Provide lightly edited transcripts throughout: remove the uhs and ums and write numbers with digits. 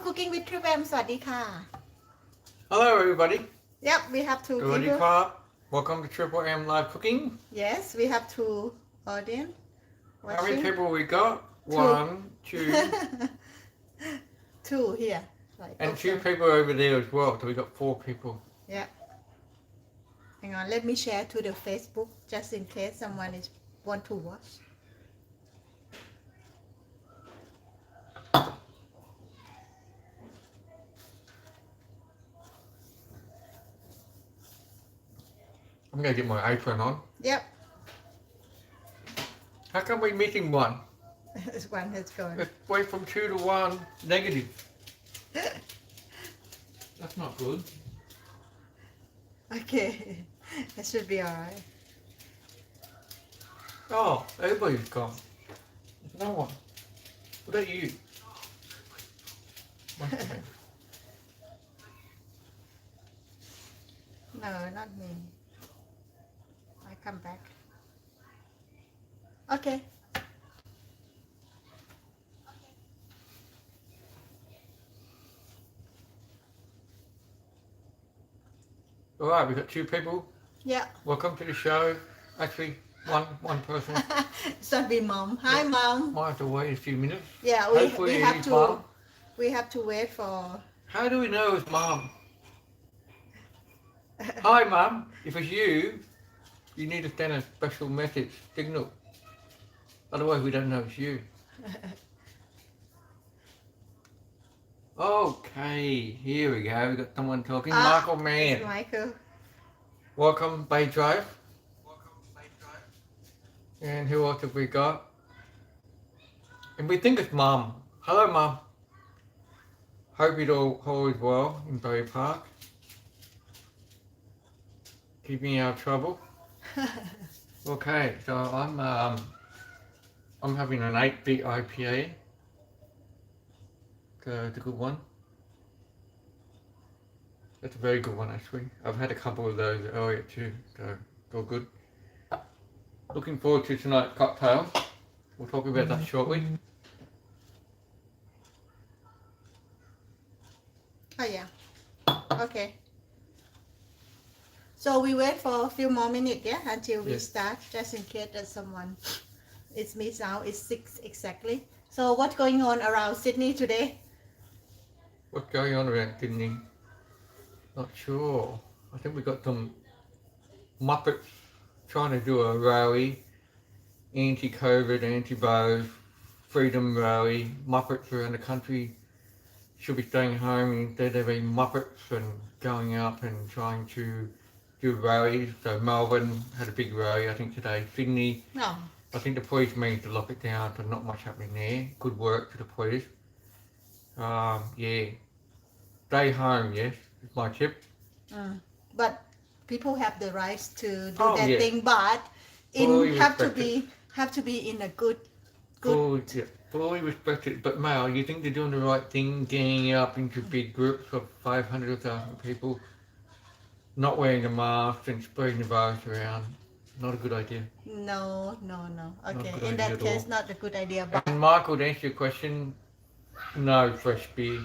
Cooking with Trip M สวัสดีค่ะ Hello everybody. Yep we have two Everybody people clap. Welcome to Triple M Live Cooking. Yes we have two audience How many watching people we got? Two. 1, 2, two here right and okay. 2 people over there as well. So we got 4 people. Yeah hang on let me share to the Facebook just in case someone is want to watch I'm gonna get my apron on. Yep How come we missing one? this one has gone It's way from 2 to 1 negative. That's not good. okay that should be alright Oh, everybody's gone. There's no one. What about you? One second. no not me I come back okay Alright, we got 2 people. yeah Welcome to the show. Actually, one person. it's not be mom hi mom Might have to wait a few minutes. yeah Hopefully we have it's to Mum. we have to wait for How do we know it's Mum? Hi Mum, if it's you, you need to send a special message signal. Otherwise we don't know it's you. Okay, here we go. We got someone talking. Michael it's Man. Michael Welcome Bay Drive. And who else have we got? And we think it's Mum. Hello Mum. Hope it all is well in Bay Park. Keeping out of trouble. Okay, so I'm having an 8-bit IPA. It's a good one. That's a very good one actually. I've had a couple of those earlier too, so it's all good. Looking forward to tonight's cocktail. We'll talk about that shortly. oh yeah okay so we wait for a few more minutes yeah until we Yes. start just in case that someone it's me now it's 6 exactly so what's going on around Sydney today What's going on around Sydney? Not sure. I think we got some Muppets trying to do a rally, anti-COVID, anti-virus, freedom rally. Muppets around the country should be staying home instead of being Muppets and going up and trying to do rallies. So Melbourne had a big rally I think today. Sydney, no I think the police managed to lock it down, so not much happening there. Good work to the police. Yeah. Stay home, yes, is my tip. but people have the right to do Oh, that yeah. thing but Fully in have to respect be in a good Fully respect it. But Maew, you think they're doing the right thing, ganging up into big groups of 500,000 people, not wearing a mask and spreading the virus around? Not a good idea. no okay good in idea that at case all. not a good idea but And Michael, to answer your question, no fresh beer.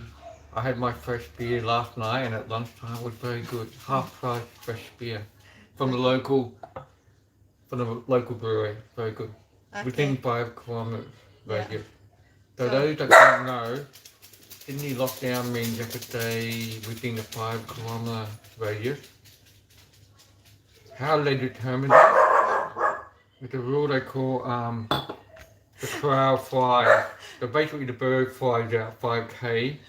I had my fresh beer last night and at lunchtime it was very good. Half price fresh beer from the local brewery. Very good. Within 5 kilometres. Very Yeah. good. So So- those that don't know, Sydney lockdown means you have to stay within a 5 kilometre radius. How they determine that? It's a rule they call the crow flies. So basically the bird flies out 5k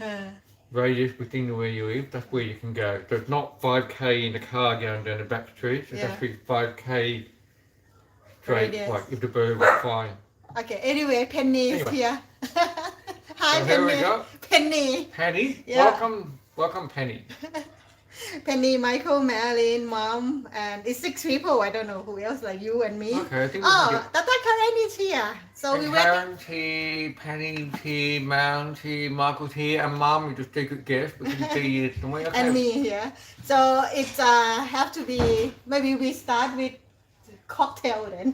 radius within where you live, that's where you can go. So it's not 5k in the car going down the back streets, it's Yeah. actually 5k straight, Radius. like if the bird was flying. okay anyway Penny is Anyway. here hi So here we Penny go. Penny Penny, Yeah. welcome Penny. Penny, Michael, Marilyn, Mom, and it's 6 people. I don't know who else, like you and me. Okay, I think we can Oh, get... Tata Karen is here. So we And wait. Karen's here, Penny's here, Mount's here, Michael's here, and Mum, we just take a guess because you see you somewhere. Okay. And me here. So it's have to be, maybe we start with cocktail then.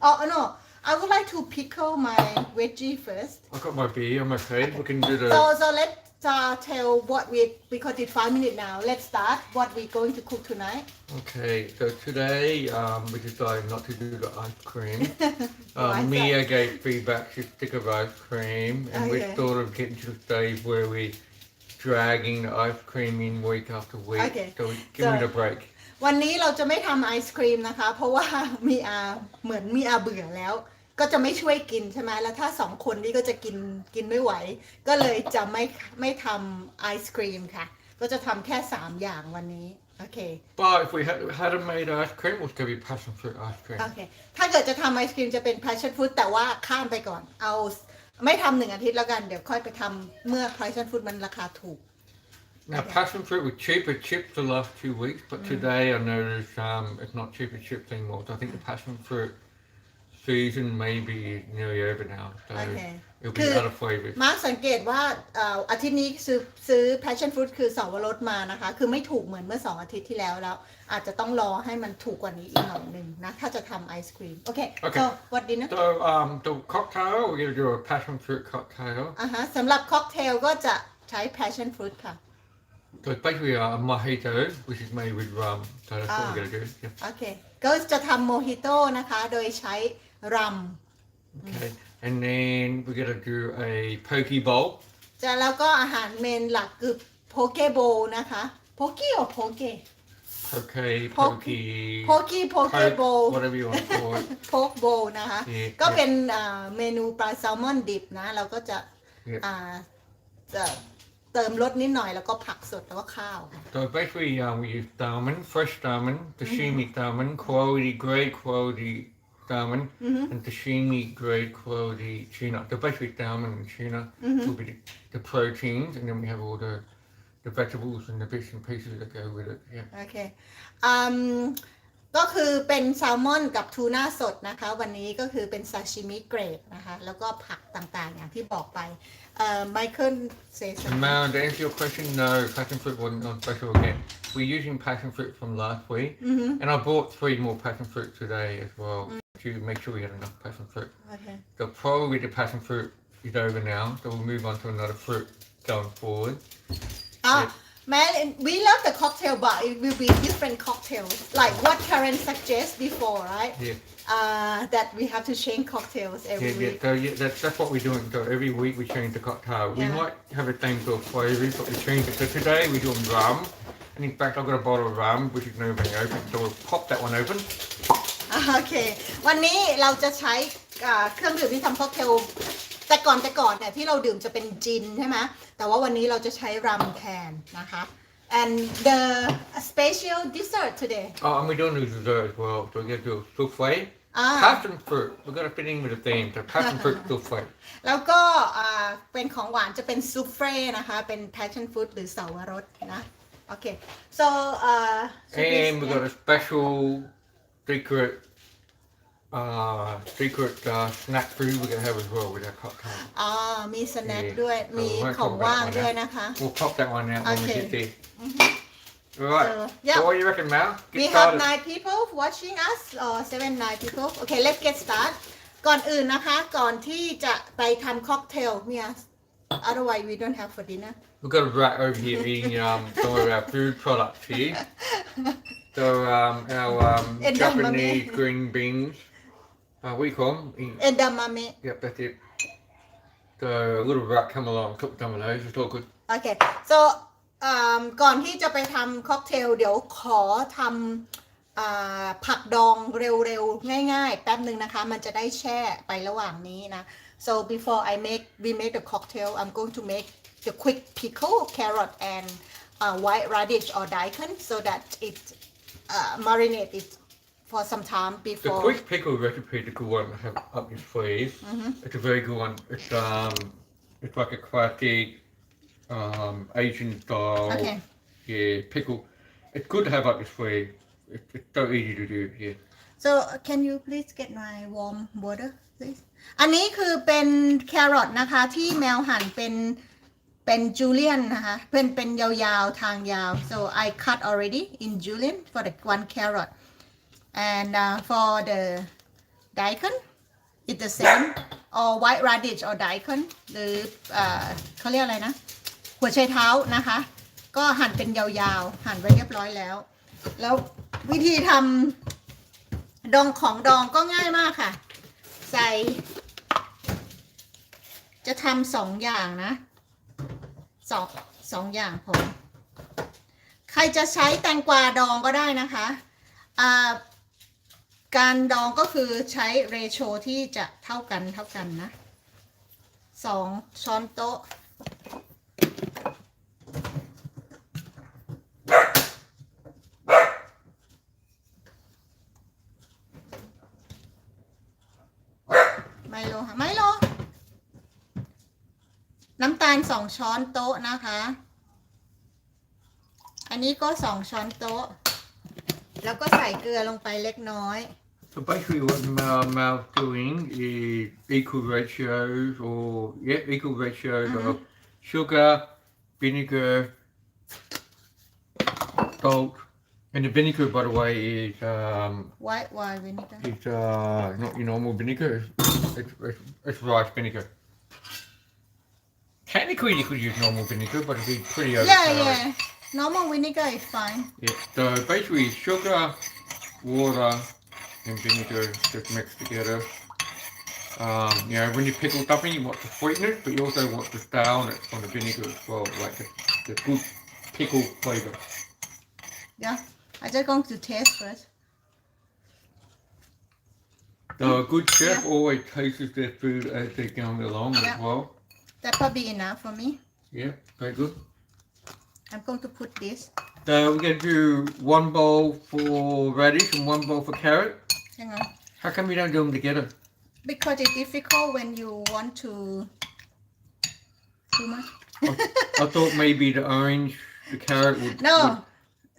Oh no, I would like to pickle my veggie first. I've got my beer, I'm okay. We can do the... So let's tell what because it's 5 minutes now. Let's start what we're going to cook tonight. Okay, so today we decided not to do the ice cream. Why is Mia that? gave feedback she's sick of ice cream, and we're Okay. sort of getting to the stage where we're dragging the ice cream in week after week. Okay. So we're giving it a break. วันนี้เราจะไม่ทำไอศครีมนะคะ เพราะว่ามีอาเหมือนมีอาเบื่อแล้ว ก็จะไม่ช่วยกินใช่ไหมแล้วถ้า2 คนนี้ก็จะกินไม่ไหว ก็เลยจะไม่ทำไอศครีมค่ะ ก็จะทำแค่3 อย่างวันนี้โอเค But if we had made ice cream, it was going to be passion fruit ice cream. โอเคถ้าเกิดจะทำไอศครีมจะเป็น passion fruit แต่ว่าข้ามไปก่อนเอาไม่ทำ1 อาทิตย์แล้วกันเดี๋ยวค่อยไปทำเมื่อ passion fruit มันราคาถูก Now, passion fruit were cheaper chips the last 2 weeks, but today I noticed it's not cheaper chips anymore. So I think the passion fruit season may be nearly over now. So Okay. it'll คื be อ out of flavors. มาร์คสังเกตว่าอาทิตย์นี้ซื้อ passion fruit คือสวรสมานะคะ คือไม่ถูกเหมือนเมื่อ2 อาทิตย์ที่แล้วอาจจะต้องรอให้มันถูกกว่านี้อีกหน่อยหนึ่งนะถ้าจะทำไอศครีมโอเค Okay. so what dinner So the cocktail, we're going to do a passion fruit cocktail. สำหรับค็อกเทลก็จะใช้ passion fruit ค่ะ So it's basically a mojito, which is made with rum. So that's what we're going to do. Yeah. โอเคก็จะทำโมฮิโต้นะคะโดยใช้รัม Okay. And then we're going to do a poke bowl. จะแล้วก็อาหารเมนหลักคือโพเกโบนะคะโพกี้หรือโพเก Poke, Poke. pokey, โพเกโบ whatever you want to call it. โพกโบนะคะ Yeah. ก็เป็นเมนูปลาแซลมอนดิบนะเราก็จะ Yeah. จะเติมรสนิดหน่อยแล้วก็ผักสดแล้วก็ข้าว So basically, we use salmon, fresh salmon, sashimi salmon, quality, great quality salmon, and sashimi, great quality tuna. So basically, salmon and tuna will be the proteins, and then we have all the vegetables and the bits and pieces that go with it. Yeah. โอเคก็คือเป็นแซลมอนกับทูน่าสดนะคะวันนี้ก็คือเป็นซาชิมิเกรดนะคะแล้วก็ผักต่างๆอย่างที่บอกไปMichael says And Maew, to answer your question, no, passion fruit wasn't on special again. We're using passion fruit from last week, and I bought 3 more passion fruit today as well to make sure we had enough passion fruit. Okay. So probably the passion fruit is over now, so we'll move on to another fruit going forward. Man, we love the cocktail, but it will be different cocktails. Like what Karen suggested before, right? Yeah. That we have to change cocktails every week. So that's what we're doing. So every week we change the cocktail. We Yeah. might have the same sort of flavors, but we change it. So today we're doing rum, and in fact I've got a bottle of rum which is never been open. So we'll pop that one open. โอเค วันนี้เราจะใช้เครื่องดื่มที่ทำค็อกเทลแต่ก่อนเนี่ยที่เราดื่มจะเป็นจินใช่ไหมแต่ว่าวันนี้เราจะใช้รัมแทนนะคะ and the special dessert today Oh, and we're doing the dessert as well. So we're going to do a souffle. Passion fruit. We're going to fit in with the theme. So passion fruit souffle. แล้วก็เป็นของหวานจะเป็นซูเฟ่นะคะเป็น passion fruit หรือเสาวรสนะโอเค so And we've got a special secret snack food we're going to have as well with our cocktail. มีสแน็คด้วยมีของว่างด้วยนะคะ We'll pop that one out when we Okay. get there. Right. yeah. So what do you reckon, Maew? Get We have started. 9 people watching us or 9 people Okay let's get start ก่อนอื่นนะคะก่อนที่จะไปทำค็อกเทลเนี่ย otherwise we don't have for dinner We've got a rat over here eating some of our food products here. So our Japanese green beans. What do you call them? เอดามามะ Yep, that's it. So a little rat come along, cook some of those. It's all good. โอเค so ก่อนที่จะไปทำค็อกเทลเดี๋ยวขอทำผักดองเร็วๆง่ายๆแป๊บหนึ่งนะคะมันจะได้แช่ไประหว่างนี้นะ so before we make the cocktail I'm going to make the quick pickle carrot and white radish or daikon so that it marinate it for some time The before quick pickle recipe is a good one to have up your sleeve. It's a very good one. It's like a classic Asian style Okay. pickle. It's good to have up your sleeve. It's so easy to do. Yeah. so can you please get my warm water please อันนี้คือเป็นแครอทนะคะที่แมวหั่นเป็นจูเลียนนะคะเป็นยาวๆทางยาว so I cut already in julienne for the 1 carrot and for the daikon it's the same or white radish or daikon หรือเขาเรียกอะไรนะ หัวไชเท้านะคะ ก็หั่นเป็นยาวๆหั่นไว้เรียบร้อยแล้ว แล้ววิธีทำดองของดองก็ง่ายมากค่ะ ใส่จะทำ2 อย่างนะสองอย่างพอใครจะใช้แตงกวาดองก็ได้นะคะการดองก็คือใช้เรโชที่จะเท่ากันนะ2 ช้อนโต๊ะไมโลน้ำตาล2 ช้อนโต๊ะนะคะอันนี้ก็2 ช้อนโต๊ะแล้วก็ใส่เกลือลงไปเล็กน้อย So basically what Maew doing is equal ratios equal ratios of sugar, vinegar, salt, and the vinegar by the way is white wine vinegar it's not your normal vinegar, it's rice vinegar. Technically you could use normal vinegar but it'd be pretty overpowering. yeah normal vinegar is fine Yeah, so basically sugar, water and vinegar just mixed together. You know, when you pickle something, you want the sweetness, but you also want the sourness from the vinegar as well, like the good pickle flavour. yeah I just going to taste first So a good chef always tastes their food as they're going along as well. that probably enough for me Yeah, very good. I'm going to put this So we're going to do 1 bowl for radish and 1 bowl for carrot. hang on How come you don't do them together? because it's difficult when you want to too much I thought maybe the carrot would, no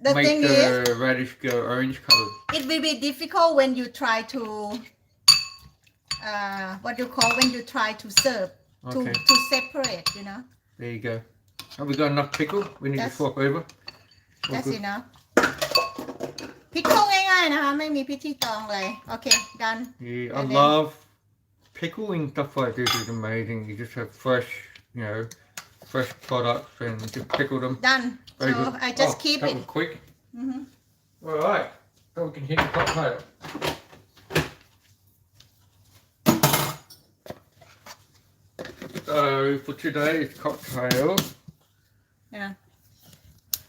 the would make thing the is radish go orange colour. it will be difficult when you try to when you try to serve Okay. to separate you know There you go. Have we got enough pickle? We need to swap over. All that's good. enough พริกเข้าง่ายๆนะคะไม่มีพิธีตองเลยโอเค done Yeah, I And then- love pickling stuff like this is amazing. You just have fresh, you know, fresh products and just pickle them. done Very so good. I just keep that it was quick. Mhm. All right. So we can hit the cocktail. So for today's cocktail, yeah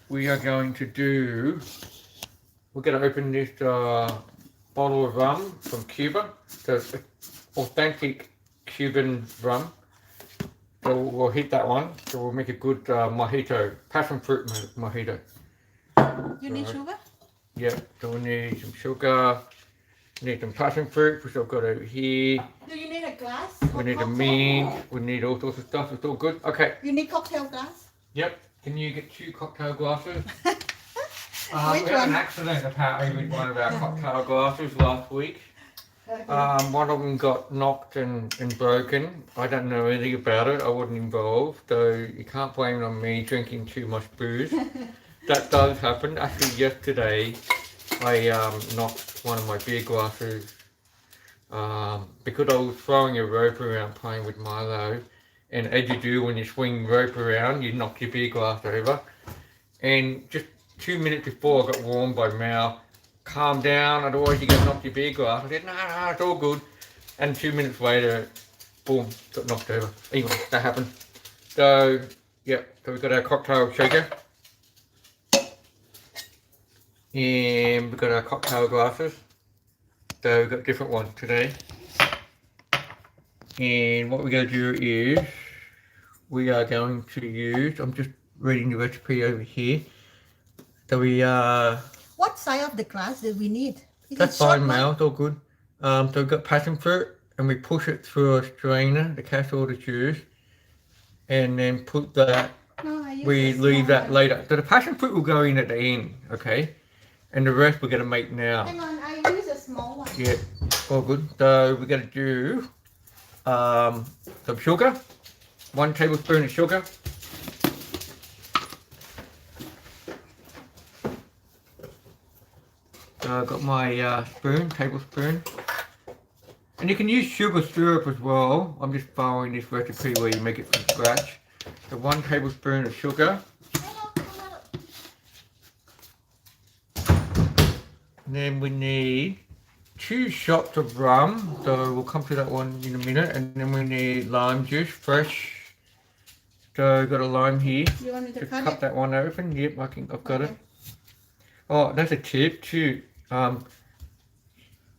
we are going to do. We're going to open this bottle of rum from Cuba. So it's authentic Cuban rum. So we'll heat that one. So we'll make a good mojito, passion fruit mojito. you need Alright. sugar Yeah. So we need some sugar. Need some passion fruit, which I've got over here. do you need a glass We need a cocktail? mint. We need all sorts of stuff. It's all good. Okay. you need cocktail glass Yep. Can you get 2 cocktail glasses? Which We had one? an accident apparently with one of our cocktail glasses last week. One of them got knocked and broken. I don't know anything about it. I wasn't involved, so you can't blame it on me drinking too much booze. That does happen. Actually, yesterday I knocked one of my beer glasses because I was throwing a rope around playing with Milo. And as you do when you swing rope around, you knock your beer glass over. And just 2 minutes before I got warned by Maew, calm down, otherwise you're going to knock your beer glass. I said, no, it's all good. And 2 minutes later, boom, got knocked over. Anyway, that happened. So, yeah, so we've got our cocktail shaker. And we've got our cocktail glasses. So we've got different ones today. And what we're going to do is, we are going to use, I'm just reading the recipe over here. So we what size of the glass do we need Is that's it short fine one? now, it's all good. So we've got passion fruit and we push it through a strainer, the castor to juice. And then put that, No, I use we the leave small that one. later. So the passion fruit will go in at the end, okay? And the rest we're going to make now. Hang on, I use a small one. Yeah, all good. So we're going to do some sugar, 1 tablespoon of sugar. So I've got my tablespoon. And you can use sugar syrup as well. I'm just following this recipe where you make it from scratch. the 1 tablespoon of sugar. And then we need 2 shots of rum, so we'll come to that one in a minute. And then we need lime juice, fresh. So I've got a lime here. You want me to Just cut cut it? that one open. Yep, I've got Okay. it. Oh, that's a tip too.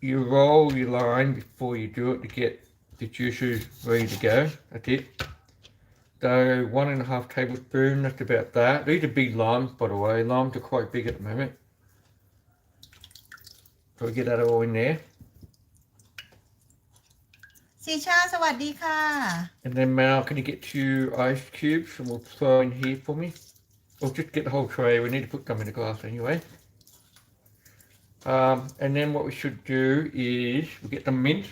You roll your lime before you do it to get the juices ready to go. That's it. So 1.5 tablespoons, that's about that. These are big limes, by the way. Limes are quite big at the moment. So we get that all in there. สีชาสวัสดีค่ะ And then Mal, can you get 2 ice cubes and we'll throw in here for me? Or just get the whole tray. We need to put them in the glass anyway. And then what we should do is we'll get the mint.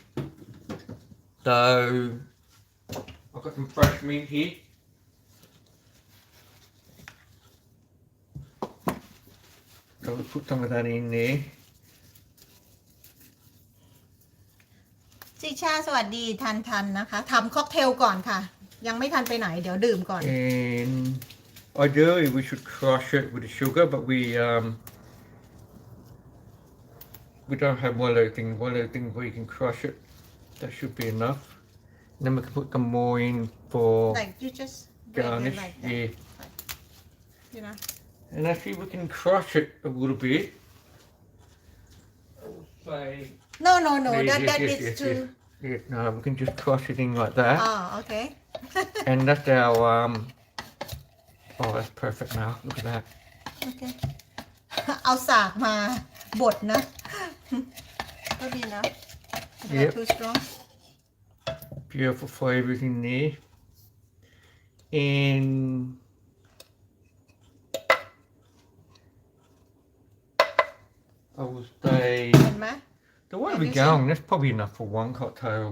So I've got some fresh mint here. So we'll put some of that in there. สีชาสวัสดีทันนะคะทำค็อกเทลก่อนค่ะ ยังไม่ทันไปไหนเดี๋ยวดื่มก่อน And ideally we should crush it with the sugar, but we don't have one of those things. One of those things where you can crush it. That should be enough. And then we can put some more in for like you just break it garnish. like that. Yeah. You know And actually we can crush it a little bit. Say no yes, that yes, is yes, too yes. Yeah, no, we can just crush it in like that. oh okay And that's our oh, that's perfect now. Look at that. okay เอาสากมาบดนะ ก็ดีนะ Yep. too strong Beautiful flavors in there. And I will say, เห็นไหม the way Have we're you seen- going, that's probably enough for 1 cocktail.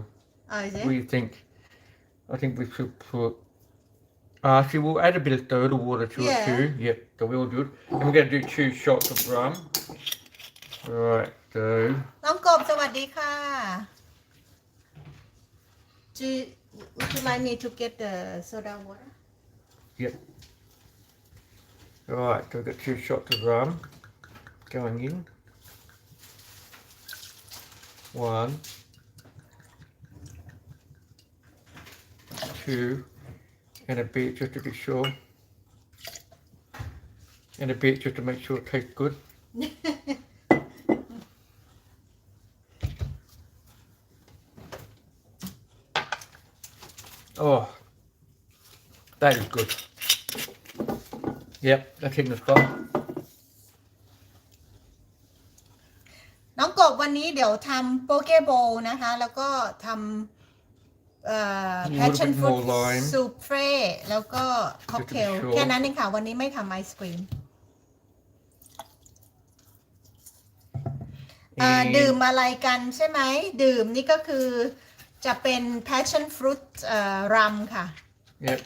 is What do it you think? I think we should put. See, we'll add a bit of soda water to it Yeah. too. Yep, so we'll do it. And we're going to do 2 shots of rum. Right, so น้องกบสวัสดีค่ะ would you like me to get the soda water yep. Right, so we've got 2 shots of rum going in. 1, 2, and a bit just to be sure. And a bit just to make sure it tastes good. Oh, that is good. Yep, that's in the spot. น้องกบวันนี้เดี๋ยวทำโปเก้โบว์นะคะ แล้วก็ทำpassion bit fruit more lime. souffle แล้วก็ค็อกเทล sure. แค่นั้นเองค่ะ วันนี้ไม่ทำไอศกรีม ดื่มอะไรกันใช่ไหม ดื่มนี่ก็คือจะเป็น passion fruit rum ค่ะ Yep.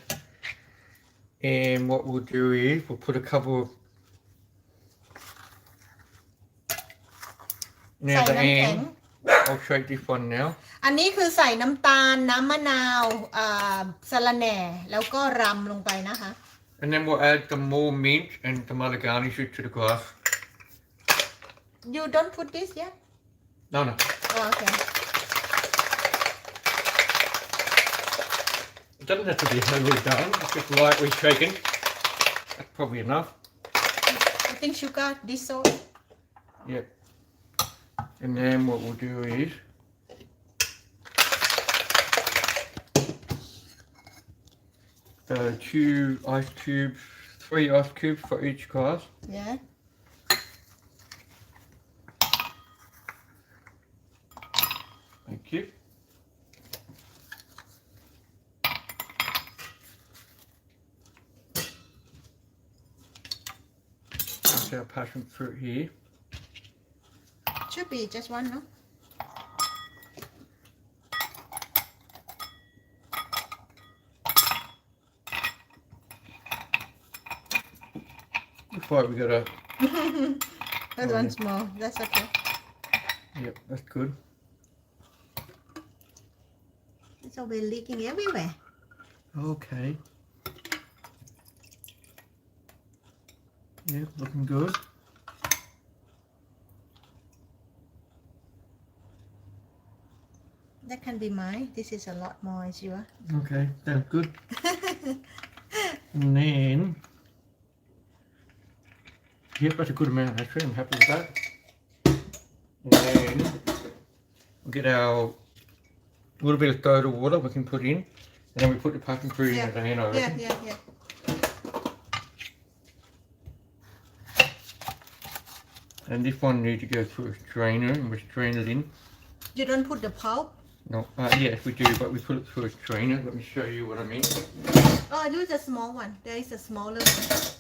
And what we'll do is we'll put a couple of. ใส่ Now น้ำ the แข็ง end. I'll shake this one now. อันนี้คือใส่น้ำตาล น้ำมะนาวสะระแหน่ แล้วก็รัมลงไปนะคะ And then we'll add some more mint and some other garnishes to the glass. You don't put this yet? No, no. Oh, okay. It doesn't have to be heavily done. It's just lightly shaken. That's probably enough. I think sugar, this salt. Yep. And then what we'll do is two ice cubes, 3 ice cubes for each glass. Yeah. Thank you. That's our passion fruit here. Should be just one, no? Looks like we got a. That one's small. That's okay. Yep, that's good. It's always leaking everywhere. Okay. Yeah, looking good. That can be mine. This is a lot more, is yours. Okay, sounds good. And then, yep, that's a good amount actually. I'm happy with that. And then we'll get our little bit of soda water we can put in, and then we put the passion fruit in at the end. I reckon. Yeah. And this one needs to go through a strainer, and we strain it in. You don't put the pulp? No, yes we do, but we put it through a strainer. Let me show you what I mean. Oh, I do the small one. There is a smaller one.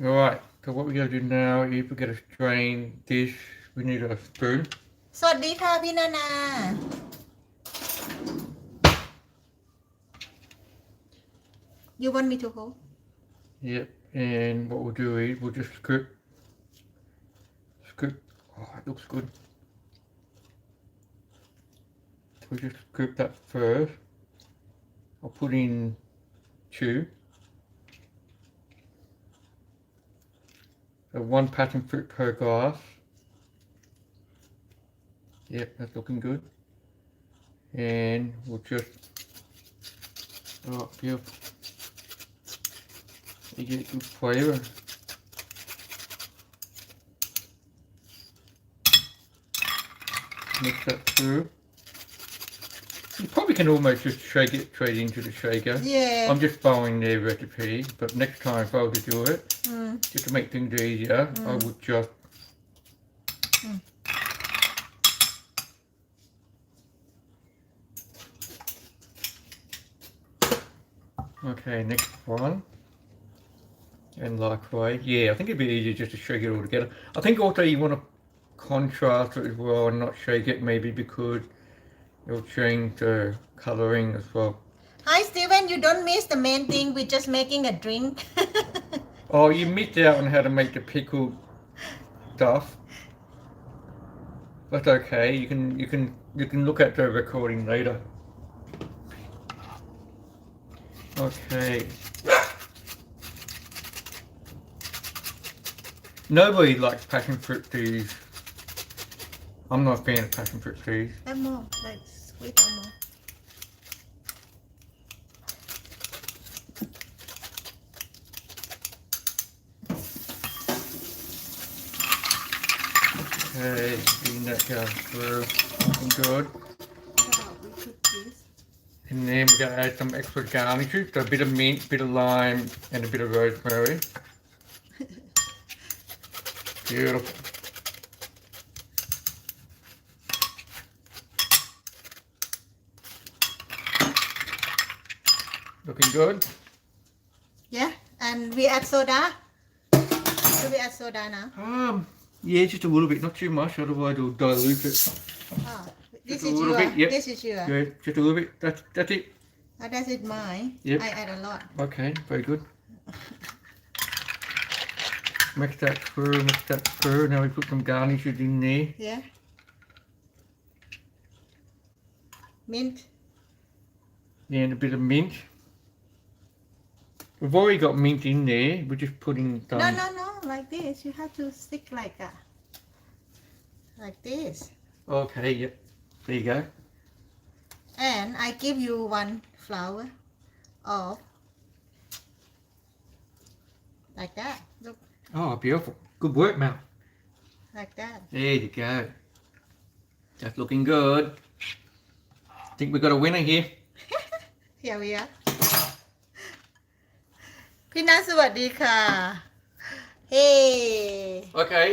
Alright, so what we're going to do now is we're going to strain this. We need a spoon. สวัสดีค่ะพี่นานา You want me to hold? Yep, and what we'll do is we'll just scoop. Oh, it looks good. So we just scoop that first. I'll put in 2. So 1 passion fruit per glass. Yep, that's looking good. And we'll just, oh, beautiful. You get good flavour. Mix that through. You probably can almost just shake it straight into the shaker. Yeah. I'm just following their recipe, but next time if I were to do it, just to make things easier, I would just Okay, next one. And likewise, yeah, I think it'd be easier just to shake it all together. I think also you want to contrast it as well and not shake it, maybe because it'll change the colouring as well. Hi Steven, you don't miss the main thing. We're just making a drink. Oh, you missed out on how to make the pickled stuff. That's okay. You can look at the recording later. Okay. Nobody likes passion fruit teas. I'm not a fan of passion fruit teas. Add more, like sweet or more. Okay, getting that going through. Looking good. We put this. And then we're going to add some extra garnishes, so a bit of mint, bit of lime, and a bit of rosemary. Beautiful. Looking good. Yeah, and we add soda. Do we add soda now? Yeah, just a little bit, not too much, otherwise it'll dilute it. Oh, this Just a is little your. bit, yep. This is your. Yeah, just a little bit. That's it. Oh, that's it. Mine. Yep. I add a lot. Okay, very good. Mix that through, mix that through. Now we put some garnishes in there. Yeah. Mint. And a bit of mint. We've already got mint in there. We're just putting some. No. Like this. You have to stick like this. Okay, yep. There you go. And I give you one flower of like that. Look, Oh, beautiful. Good work, Maew. like that. There you go. That's looking good. I think we've got a winner here. Here we are. พี่นัทสวัสดีค่ะ Hey. Okay,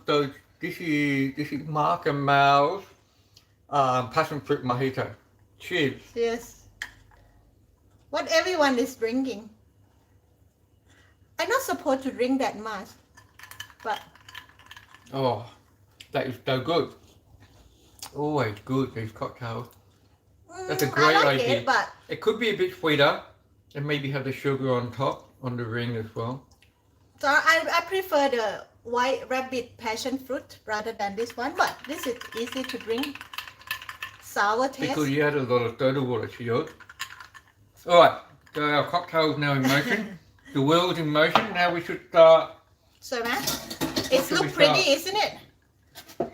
so this is Mark and Maews passion fruit mojito. Cheers. Yes. What everyone is drinking. I'm not supposed to drink that much, but Oh, that is so good. always good, these cocktails. That's a I great like idea. it, but It could be a bit sweeter and maybe have the sugar on top, on the ring as well. so I prefer the white rabbit passion fruit rather than this one. But this is easy to drink. Sour taste. Because you added a lot of soda water to yours. Alright, so our cocktail is now in motion. The wheel is in motion. Now we should start. สวยไหม It's should look we pretty, start? isn't it?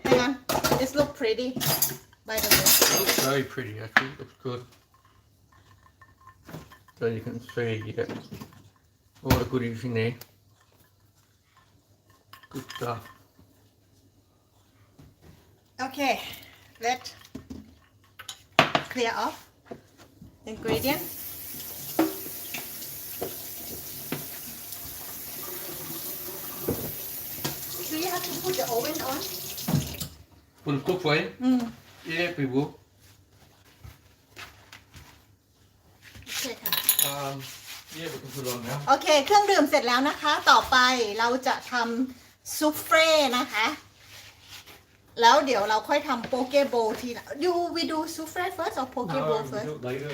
Hang on. It's look pretty. By the way. It looks very pretty actually. Looks good. So you can see you get all the goodies in there. Good stuff. Okay, let's clear off ingredient. Do you have to put the oven on? For the souffle? Yeah, we will. โอเคค่ะ Yeah, we can put it on now. โอเค เครื่องดื่มเสร็จแล้วนะคะ ต่อไปเราจะทำซุฟเฟ่นะคะ แล้วเดี๋ยวเราค่อยทำโปเกโบว์ทีหลัง we do souffle first or poke bowl we first do it later.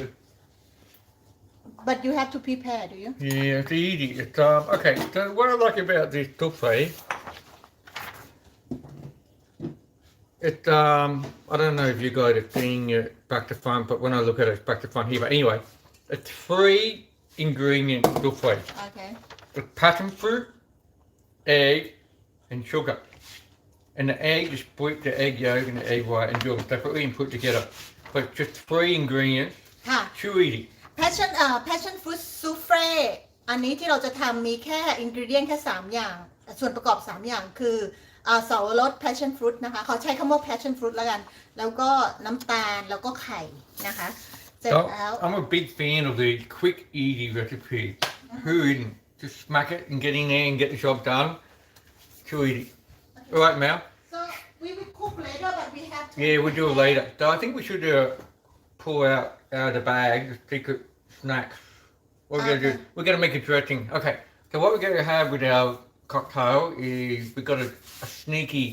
but you have to prepare do you Yeah, it's easy. It's, okay, so what I like about this souffle, it's, I don't know if you guys are seeing it back to front, but when I look at it, it's back to front here. But anyway, it's 3 ingredient souffle. okay It's passion fruit, egg, and sugar. And the egg, just split the egg yolk and the egg white and do them separately and put together. But just 3 ingredients, ค่ะ too easy. passion fruit souffle อันนี้ที่เราจะทำมีแค่ ingredient แค่ 3 อย่าง ส่วนประกอบ 3 อย่างคือสับปะรด passion fruit นะคะเขาใช้คำว่า passion fruit แล้วกัน แล้วก็น้ำตาล แล้วก็ไข่นะคะ เสร็จ So, แล้ว I'm a big fan of the quick, easy recipe. Who isn't? Just smack it and get in there and get the job done. Too easy. Alright, Maew? so we will cook later but we have to Yeah, we'll do it later. So I think we should pull out of the bag the secret snacks. What we're gonna do? We're gonna make a dressing. Okay. So what we're gonna have with our cocktail is we've got a sneaky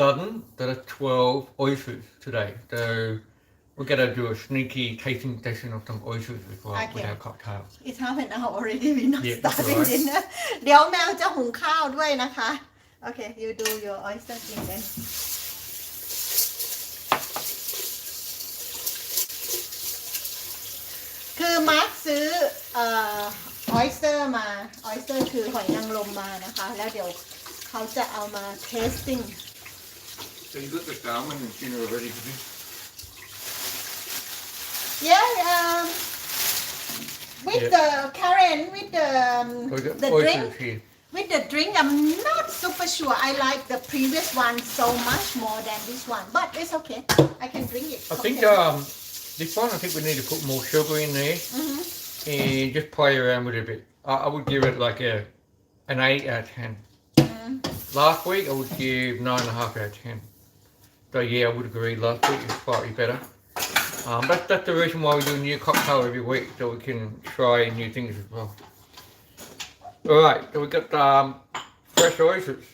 dozen that are 12 oysters today. So we're gonna do a sneaky tasting session of some oysters as well with Okay. our cocktail. It's half an hour already we're not Yeah, starting alright. dinner เดี๋ยวแมวจะหุงข้าวด้วยนะคะ Okay you do your oyster thing then คือมาร์คซื้อoyster มา oyster คือหอยนางรมมานะคะ แล้วเดี๋ยวเขาจะเอามา tasting So you got the salmon and tuna already, did you? yeah with Yeah. the Karen with the So we got the oysters drink here. with the drink I'm not super sure I like the previous one so much more than this one but it's okay I can drink it I think this one I think we need to put more sugar in there and just play around with it a bit. I would give it like an 8 out of 10. Last week I would give 9.5 out of 10. So yeah, I would agree. Last week was slightly better. That's the reason why we do a new cocktail every week, so we can try new things as well. Alright, so we got fresh oysters.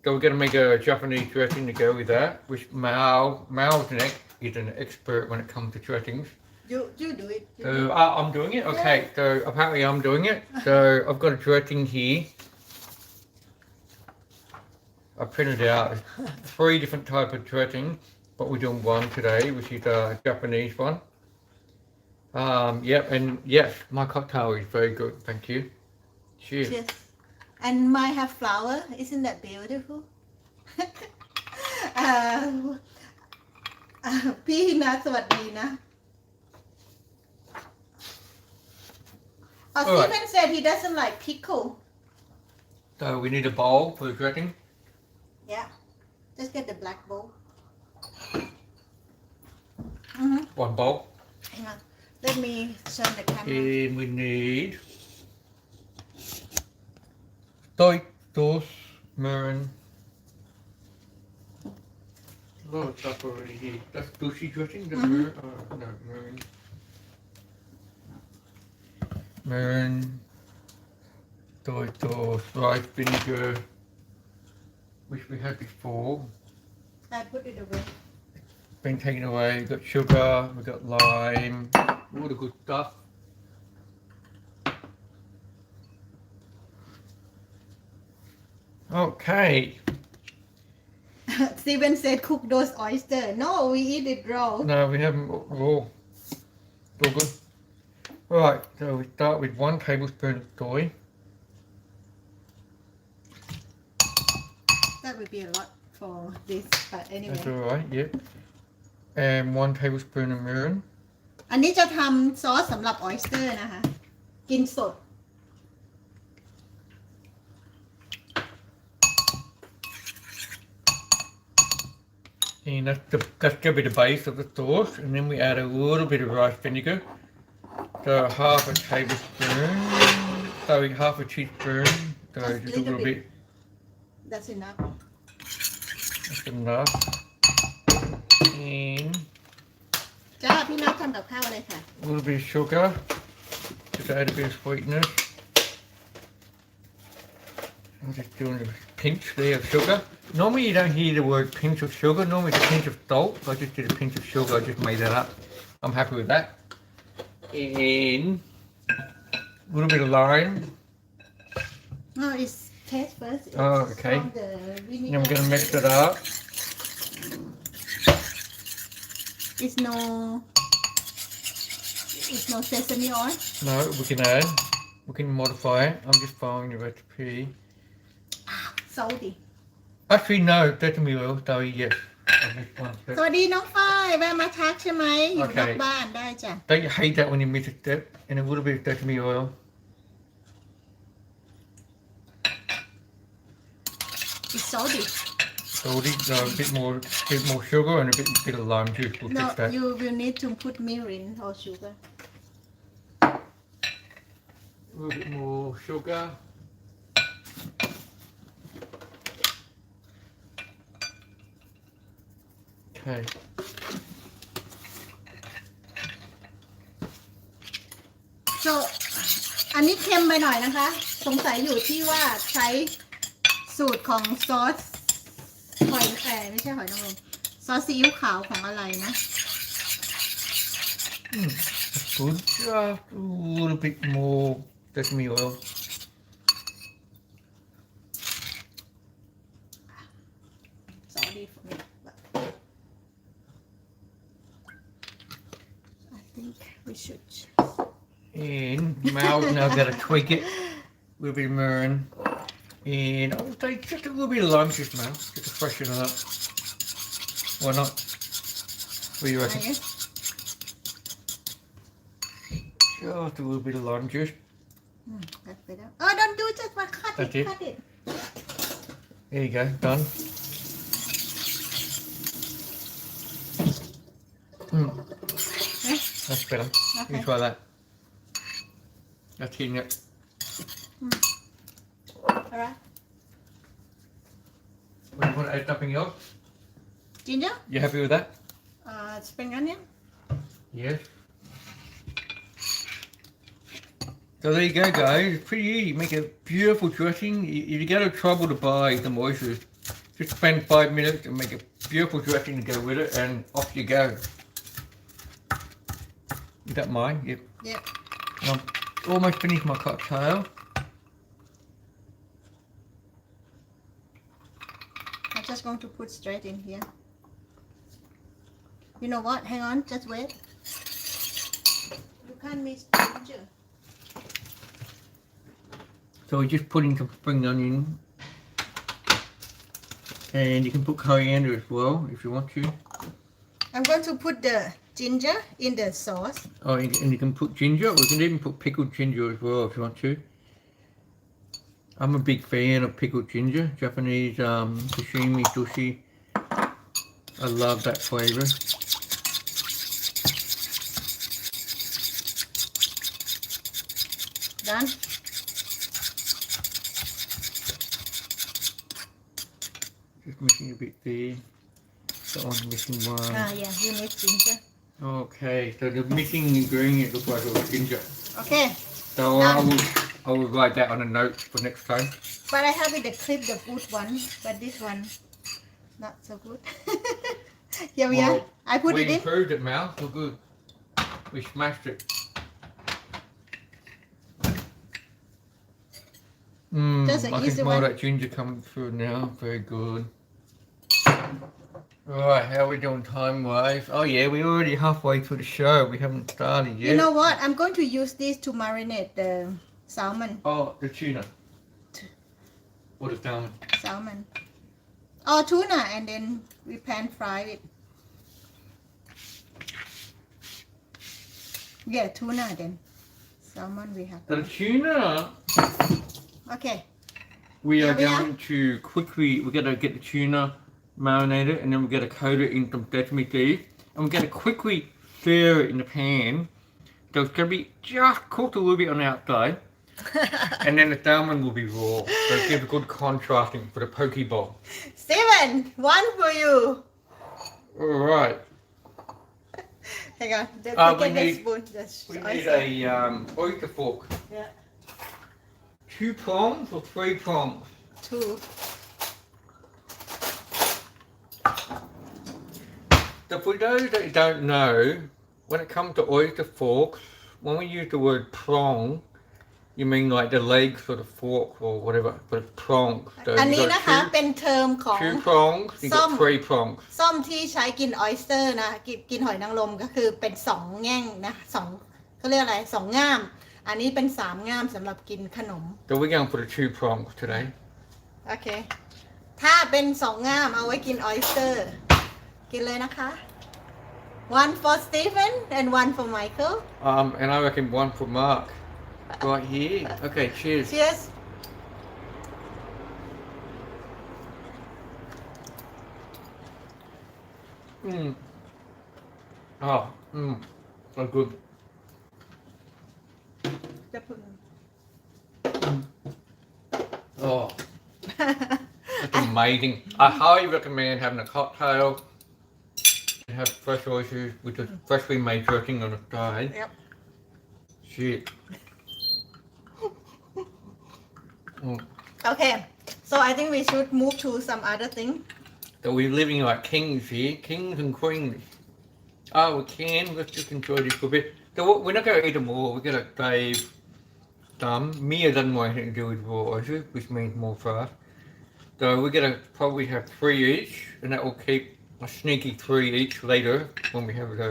So we're going to make a Japanese dressing to go with that, which Maew is an expert when it comes to dressings. you do it So I'm doing it? Okay, so apparently I'm doing it. So I've got a dressing here. I printed out 3 different types of dressing, but we're doing one today, which is a Japanese one. Yep, and yes, my cocktail is very good, thank you. Cheers. Yes. And might have flower. Isn't that beautiful? พี่นะสวัสดีนะ Stephen said he doesn't like pickle. So we need a bowl for the dressing. Yeah. Just get the black bowl. One bowl. Hang on. Let me turn the camera. And we need soy sauce, mirin. A lot of stuff already here. That's sushi dressing, the mirin. No, mirin. Mirin, soy sauce, rice vinegar, which we had before. I put it away. Been taken away. We've got sugar, we've got lime, all the good stuff. Okay. Steven said cook those oysters. No, we eat it raw. No, we haven't raw. All good. Right, so we start with 1 tablespoon of soy. That would be a lot for this, but anyway. That's alright, yep. And 1 tablespoon of mirin. อันนี้จะทำซอสสำหรับออยสเตอร์นะคะ กินสด And that's going to be the base of the sauce. And then we add a little bit of rice vinegar. So half a tablespoon. Sorry, half a teaspoon. So Just just a little bit. That's enough. That's enough. And จ้าพี่นัททำกับข้าวเลยค่ะ a little bit of sugar. Just add a bit of sweetness. I'm just doing a pinch there of sugar. Normally you don't hear the word pinch of sugar. Normally it's a pinch of salt. I just did a pinch of sugar. I just made that up. I'm happy with that. And a little bit of lime. No, it's taste first. It's Oh, okay. from the vinegar. Then we're going to mix it up. It's no sesame oil. No, we can add. We can modify it. I'm just following the recipe. Salty. Actually, no, sesame oil. Sorry, yes. I missed one ส step. วัสดีน้องฝ้ายแวะมาทักใช่ไหมอยู่นอก Okay. บ้านได้จ้ะ Don't you hate that when you miss a step? And a little bit of sesame oil. It's salty. Salty, so a bit more sugar and a bit of lime juice will No, fix that. you will need to put mirin or sugar. A little bit more sugar. Okay. So อันนี้เค็มไปหน่อยนะคะ สงสัยอยู่ที่ว่าใช้สูตรของซอสหอยไม่ใช่หอยนางรมซอสซีอิ๊วขาวของอะไรนะ That's good. Just a little bit more sesame oil. Sorry for me, but I think we should. And Maew now got to tweak it. A little bit of mirin. And I would say just a little bit of lime juice, Maew, just to freshen it up. Why not? What do you reckon? Okay. Just a little bit of lime juice. That's better. Oh, don't do just one. Cut That's it. it. Cut it. There you go, done. Okay. That's better. You try that. That's hitting it. All right. Want to add something else? Ginger. You happy with that? Spring onion. Yes. So there you go, guys. It's pretty easy. Make a beautiful dressing. You get to trouble to buy the moistures. Just spend 5 minutes and make a beautiful dressing to go with it, and off you go. You don't mind? Yep. Yep. I'm almost finished my cocktail. I'm just going to put straight in here. You know what? Hang on. Just wait. You can't mix ginger. So we're just putting some spring onion, and you can put coriander as well if you want to. I'm going to put the ginger in the sauce. Oh, and you can put ginger, or you can even put pickled ginger as well if you want to. I'm a big fan of pickled ginger, Japanese sashimi, sushi. I love that flavour. Done. Just missing a bit there. That one's missing one. Yeah, you need ginger. Okay, so the missing ingredient looks like it was ginger. Okay, So Done. I will write that on a note for next time. but I have it the clip the good one, but this one not so good here we are I put we it in improved it, Maew. So good. We smashed it. Just an I can easy smell one. that ginger coming through now. Very good. Right, how are we doing time-wise? Oh yeah, we're already halfway through the show. We haven't started yet. You know what? I'm going to use this to marinate the salmon. Oh, the tuna. Or the salmon. Salmon. Oh, tuna, and then we pan fry it. Yeah, tuna then. Salmon we have. The tuna. Okay. We are Here we going to quickly. We're gonna get the tuna marinated, and then we're gonna coat it in some sesame seeds, and we're gonna quickly stir it in the pan. So it's gonna be just cooked a little bit on the outside, and then the salmon will be raw. So it gives a good contrasting for the poke bowl. Steven, one for you. All right. Hang on. Just we get the need- spoon. We need a oyster fork. Yeah. 2 prongs or 3 prongs? 2. So for those that don't know, when it comes to oyster forks, when we use the word prong, you mean like the legs or the fork or whatever, but it's prongs. So อัน you นี้ got นะคะ เป็นเทอมของ 2 prongs, you got 3 prongs. ส้มที่ใช้กินออยสเตอร์นะกินหอยนางรมก็คือเป็น2แง่งนะ2เขาเรียกอะไร2ง่าม อันนี้เป็น3ง่ามสำหรับกินขนม So we're going for the 2 prongs today. โอเค ถ้าเป็น2ง่ามเอาไว้กินออยสเตอร์ กินเลยนะคะ one for Stephen and one for Michael And I reckon 1 for Mark. Right here. Okay, cheers. cheers So good. จะพึ่ง Oh, that's amazing. I highly recommend having a cocktail. Have fresh oysters with the freshly made dressing on the side. Yep. Shit. Okay so I think we should move to some other thing So we're living like kings here, kings and queens. Oh, we can. Let's just enjoy this for a bit. So we're not going to eat them all. We're going to save some. Mia doesn't want anything to do with raw oysters, which means more for us. So we're going to probably have 3 each, and that will keep a sneaky 3 each later when we have the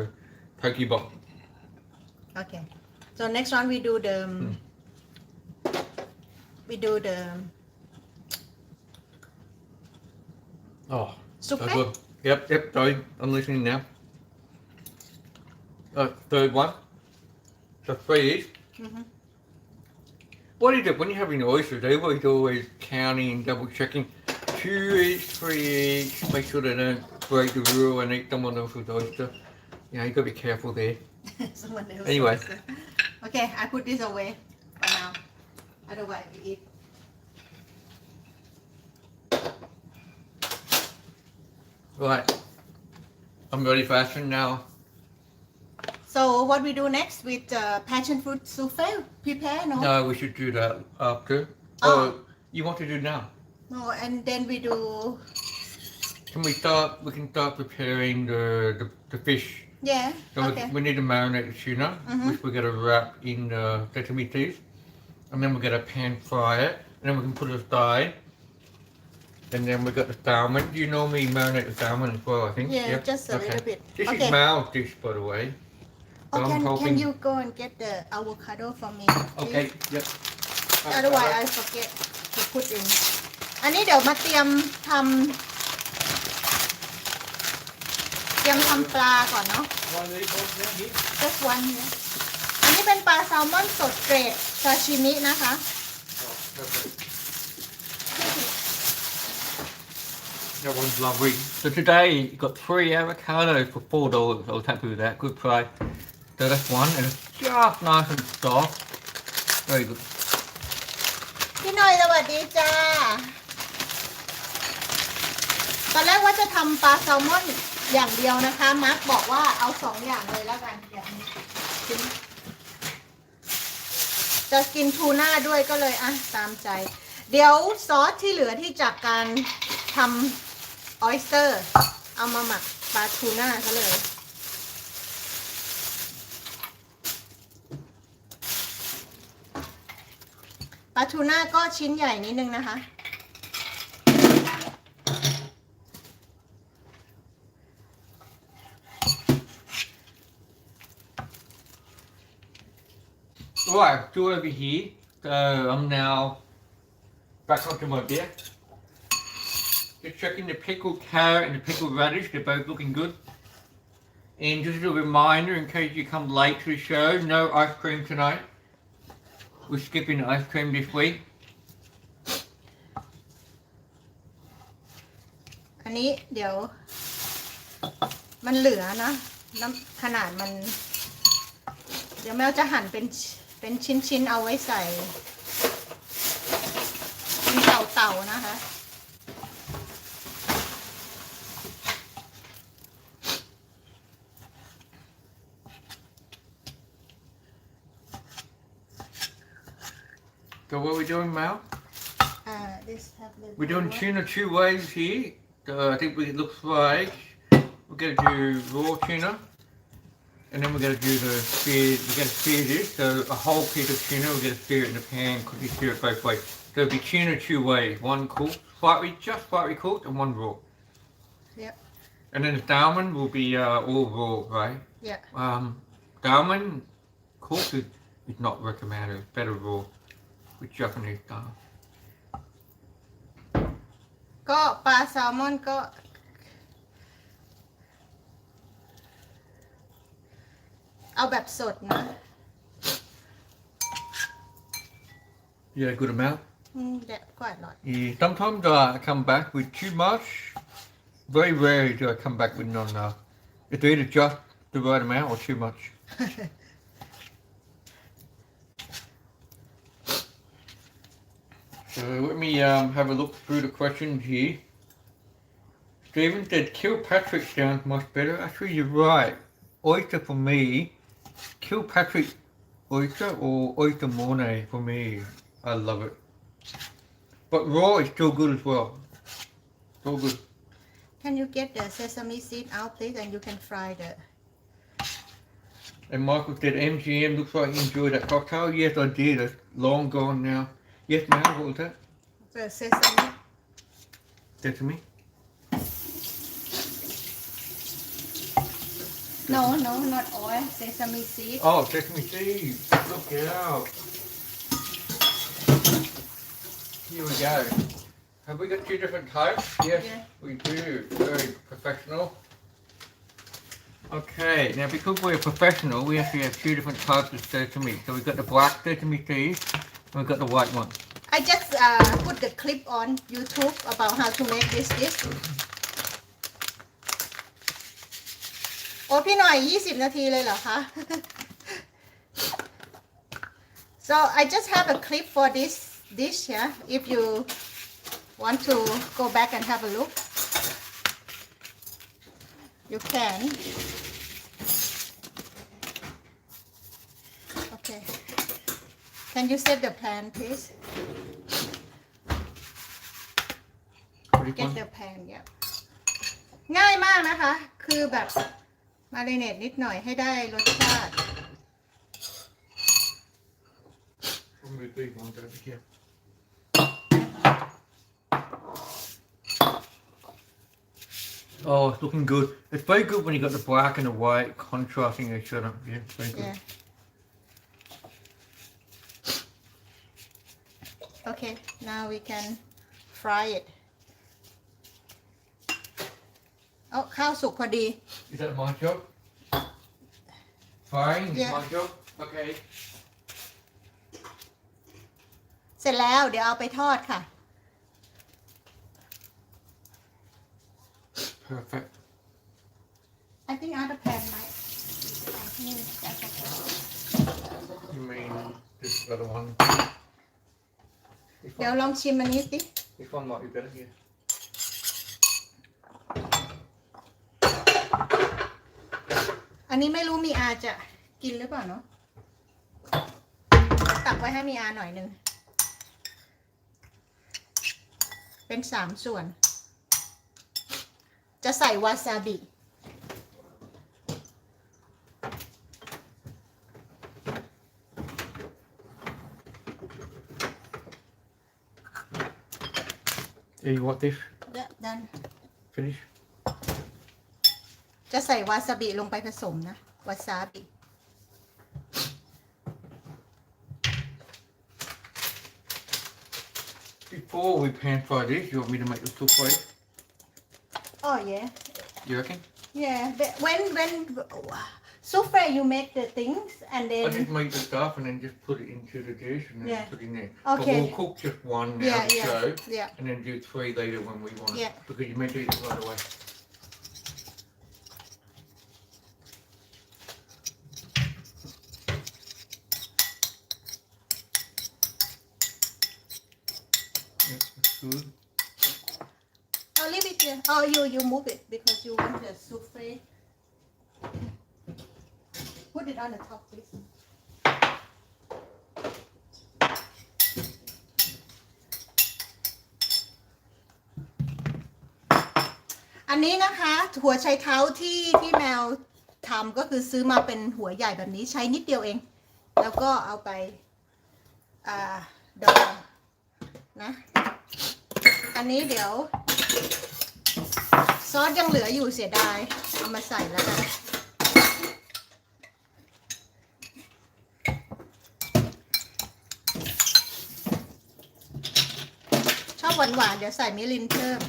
poke bowl. Okay so next one we do the Oh, so Souffle? good. Yep, sorry, I'm listening now. Third one. So 3 each. What is it when you're having oysters? Everybody's always counting and double checking. 2 each, 3 each. Make sure they don't break the rule and eat someone else's oyster. Yeah, you gotta be careful there. someone else Anyway. okay I put this away for now otherwise we eat Right. I'm ready for action now. so what we do next with passion fruit souffle prepare no No, we should do that after. Oh. Oh, you want to do now? no and then we do Can we start? We can start preparing the fish. yeah So okay we need to marinate the tuna, which we're going to wrap in sesame seeds, and then we're going to pan fry it, and then we can put it aside. And then we got the salmon. Do you normally marinate the salmon as well? I think. yeah Yep. just a little bit This okay is Maew's dish, by the way. So oh, I'm can hoping. you go and get the avocado for me please? Okay. Yep. otherwise I forget to put in อันนี้เดี๋ยวมาเตรียมทำปลาก่อนเนาะ One of these ones down here. just one เนี่ยอันนี้เป็นปลาแซลมอนสดเกรดซาชิมินะคะ Oh, perfect. That one's lovely. So today you got 3 avocados for $4. I was happy with that. Good price. So that's one, and it's just nice and soft. Very good. พี่หน่อยสวัสดีจ้า ตอนแรกว่าจะทำปลาแซลมอนอย่างเดียวนะคะ มาร์คบอกว่าเอา2อย่างเลยแล้วกันอย่างนี้จะกินทูน่าด้วยก็เลยอ่ะตามใจ เดี๋ยวซอสที่เหลือที่จากการท ออยสเตอร์เอามาหมักปลาทูน่าซะเลยปลาทูน่าก็ชิ้นใหญ่นิดนึงนะคะ Right, do over here. So I'm now back onto my deck. Just checking the pickled carrot and the pickled radish. They're both looking good. And just a reminder, in case you come late to the show, no ice cream tonight. We're skipping ice cream this week. อันนี้เดี๋ยวมันเหลือนะน้ำขนาดมันเดี๋ยวแมวจะหั่นเป็นชิ้นๆเอาไว้ใส่เป็นเต่าๆนะคะSo what are we doing, Maew? We're doing tuna two ways here. I think it looks like we're going to do raw tuna, and then we're going to do the sear. We're going to sear this. So a whole piece of tuna, we're going to sear it in the pan, cook it, sear it both ways. So it'll be tuna two ways: one cooked, just slightly cooked, and one raw. Yep. And then the salmon will be all raw, right? Yeah. Salmon cooked is not recommended. Better raw with Japanese style. ก็ปลาแซลมอนก็เอาแบบสดนะ Yeah, good amount. Yeah, quite a lot. Yeah, sometimes I come back with too much. Very rarely do I come back with not enough. It's either just the right amount or too much. So let me have a look through the questions here. Stephen said Kilpatrick sounds much better. Actually, you're right. Oyster for me. Kilpatrick oyster or oyster mornay for me. I love it. But raw is still good as well. So good. Can you get the sesame seed out please and you can fry the And Michael said MGM looks like you enjoyed that cocktail. Yes, I did. It's long gone now. Yes, ma'am. What was that? sesame Sesame? No, not oil. Sesame seed. Oh, sesame seeds. Look out. Here we go. Have we got two different types? Yes, Yeah. we do. Very professional. Okay, now because we're professional, we actually have two different types of sesame. So we've got the black sesame seeds and we've got the white one. I just put the clip on YouTube about how to make this dish. โอ้พี่หน่อย20 นาทีเลยเหรอคะ So I just have a clip for this dish here. If you want to go back and have a look, you can. Okay. Can you set the pan, please? Get the pan, yeah. ง่ายมากนะคะ คือแบบมาริเนตนิดหน่อยให้ได้รสชาติ Move these ones over here. Oh, it's looking good. It's very good when you got the black and the white contrasting each other. Yeah, it's very good. Yeah. Okay, now we can fry it. เอาข้าวสุกพอดี Is that my job? Frying is Yeah. my job? Okay. เสร็จแล้วเดี๋ยวเอาไปทอดค่ะ Perfect. I think other pan might. You mean this other one? เดี๋ยวลองชิมอันนี้สิ This one might be better here. อันนี้ไม่รู้มีอาจะกินหรือเปล่าเนาะตักไว้ให้มีอาหน่อยนึงเป็น3 ส่วน จะใส่วาซาบิ Do you want this? ดัน Finish? จะใส่วาซาบิลงไปผสมนะ วาซาบิ Before we pan fry this, you want me to make the souffle? Oh yeah You reckon? yeah when souffle you make the things and I then just make the stuff and then just put it into the dish and then Yeah. put it in there. Okay. But we'll cook just one now Yeah, to yeah, show, yeah. and then do 3 later when we want Yeah. it. Because you meant to eat it right away. Yeah, that's good. I'll leave it here. Oh, you move it because you want the souffle. Put it on the top, please. อันนี้นะคะหัวไชเท้าที่แมวทำก็คือซื้อมาเป็นหัวใหญ่แบบนี้ใช้นิดเดียวเอง แล้วก็เอาไปดองนะ อันนี้เดี๋ยวซอสยังเหลืออยู่เสียดายเอามาใส่แล้วกันชอบหวานๆเดี๋ยวใส่มิรินเพิ่ม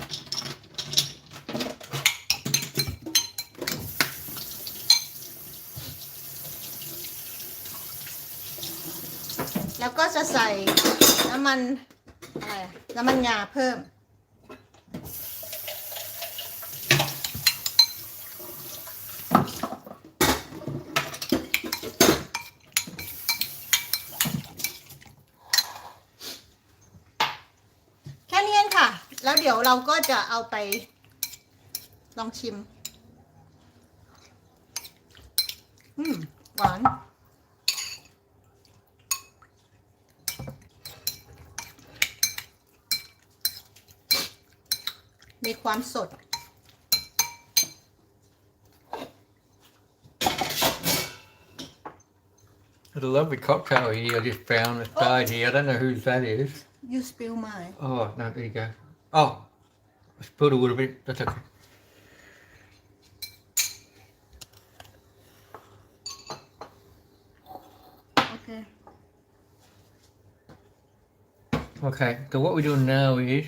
แล้วก็จะใส่น้ำมันอะไรน้ำมันงาเพิ่มแค่นี้เองค่ะแล้วเดี๋ยวเราก็จะเอาไปลองชิมหวานมีความสด There's a lovely cocktail here I just found that's died here. I don't know whose that is. You spill mine Oh, no, there you go. Oh, I spilled a little bit. That's okay. Okay Okay, so what we're doing now is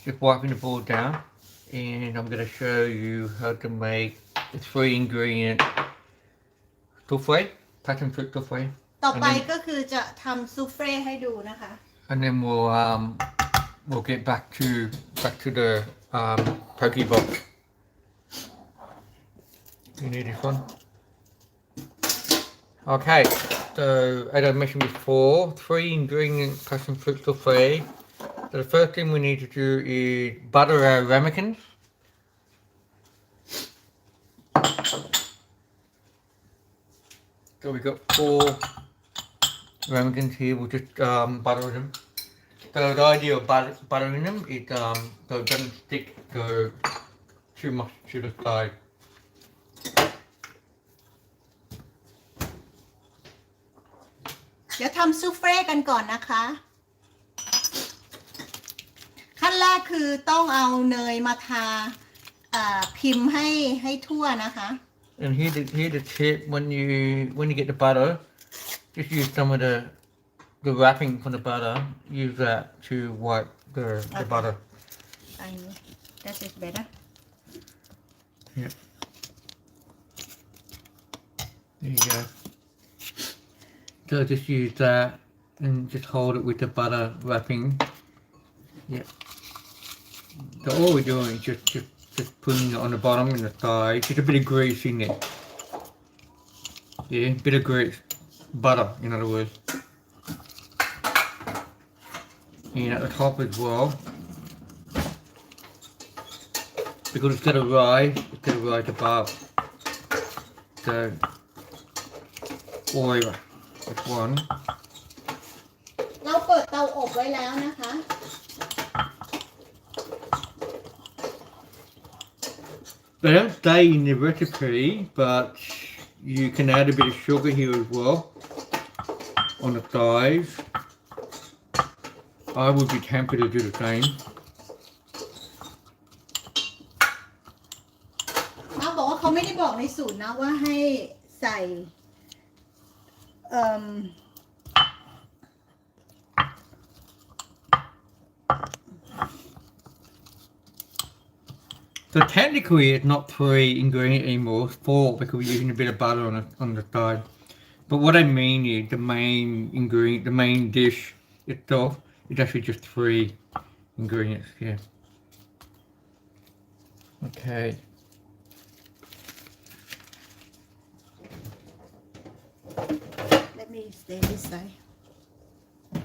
just wiping the bowl down, and I'm going to show you how to make the 3 ingredient souffle, passion fruit souffle, ต่อไปก็คือจะทำซูเฟ่ให้ดูนะคะ and then we'll get back to the Poké box. You need this one. Okay, so as I mentioned before, 3 ingredient passion fruit souffle. So the first thing we need to do is butter our ramekins. So we've got 4 ramekins here, we'll just butter them. So the idea of buttering them is so it doesn't stick too much to the side. เดี๋ยวทำซูเฟ่กันก่อนนะคะขั้นแรกคือต้องเอาเนยมาทาพิมพ์ให้ทั่วนะคะ And here the tip, when you get the butter, just use some of the wrapping from the butter, use that to wipe the butter. I know that is better Yeah. There you go. So just use that and just hold it with the butter wrapping. Yeah. So all we're doing is just putting it on the bottom and the side, just a bit of grease in it. Yeah, bit of grease, butter in other words. And at the top as well, because it's got to rise above. So oil, that's one. เราเปิดเตาอบไว้แล้วนะคะ They don't stay in the recipe, but you can add a bit of sugar here as well on the thighs. I would be tempted to do the same. เขาบอกว่าเขาไม่ได้บอกในสูตรนะว่าให้ใส่So technically it's not 3 ingredients anymore, it's 4 because we're using a bit of butter on the side. But what I mean is the main ingredient, the main dish itself is actually just 3 ingredients, yeah. Okay. Let me stay this side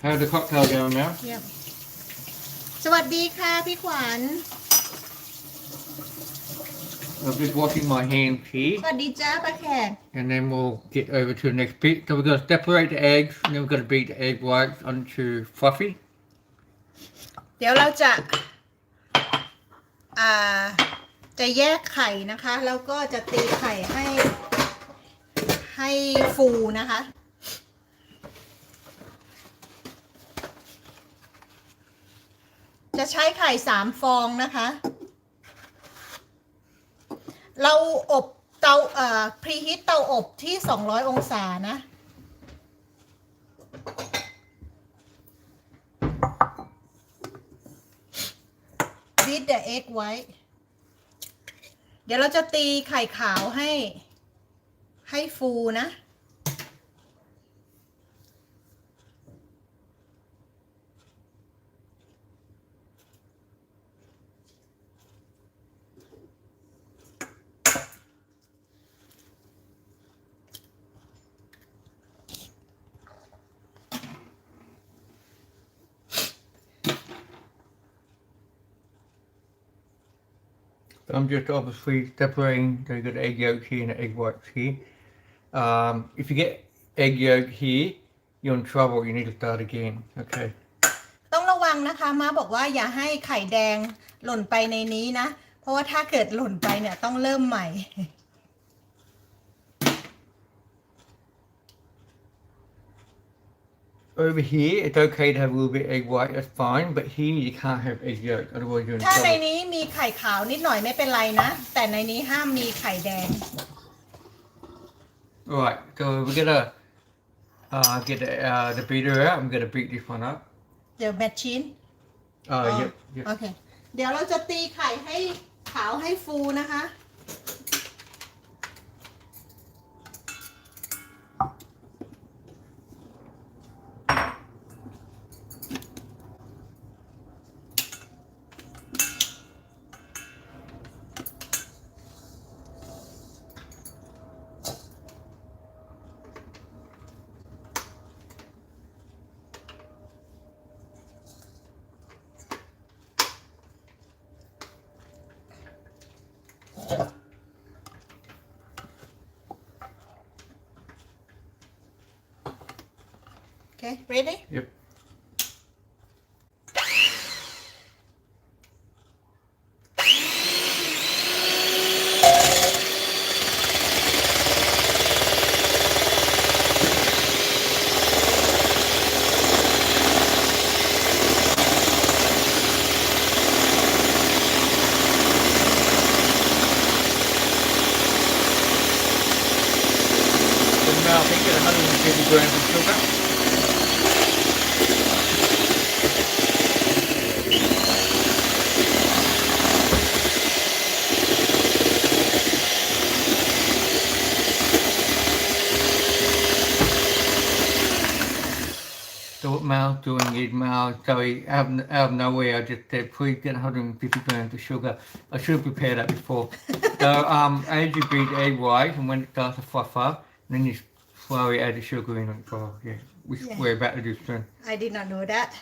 How's the cocktail going now? yeah สวัสดีค่ะพี่ขวัญ I'm just washing my hands ส here วัสดีจ้าป้าแขก and then we'll get over to the next bit. So we're going to separate the eggs and then we're going to beat the egg whites onto fluffy. เดี๋ยวเราจะจะแยกไข่นะคะ แล้วก็จะตีไข่ให้ฟูนะคะ จะใช้ไข่3 ฟองนะคะ เราอบเตาพรีฮีทเตาอบที่200 องศานะ beat the egg white เดี๋ยวเราจะตีไข่ขาวให้ฟูนะ I'm just obviously separating the good egg yolk here and the egg whites here. If you get egg yolk here, you're in trouble. You need to start again. Okay. ต้องระวังนะคะม้าบอกว่าอย่าให้ไข่แดงหล่นไปในนี้นะ เพราะว่าถ้าเกิดหล่นไปเนี่ยต้องเริ่มใหม่ Over here, it's okay to have a little bit of egg white. That's fine. But here, you can't have egg yolk. Otherwise, you're in ถ้าใน trouble. นี้มีไข่ขาวนิดหน่อยไม่เป็นไรนะ แต่ในนี้ห้ามมีไข่แดง Right. So we're gonna get the beater out. I'm gonna beat this one up. The machine Yep. Yep. โอเค เดี๋ยวเราจะตีไข่ให้ขาวให้ฟูนะคะ Okay, ready? Yep. So now I think at 150 grams of sugar. So what Maew doing is sorry, out of nowhere, I just said, please get 150 grams of sugar. I should have prepared that before. So as you beat the egg white, and when it starts to fluff up, then you slowly add the sugar in as well. Yeah, we're about to do soon. I did not know that.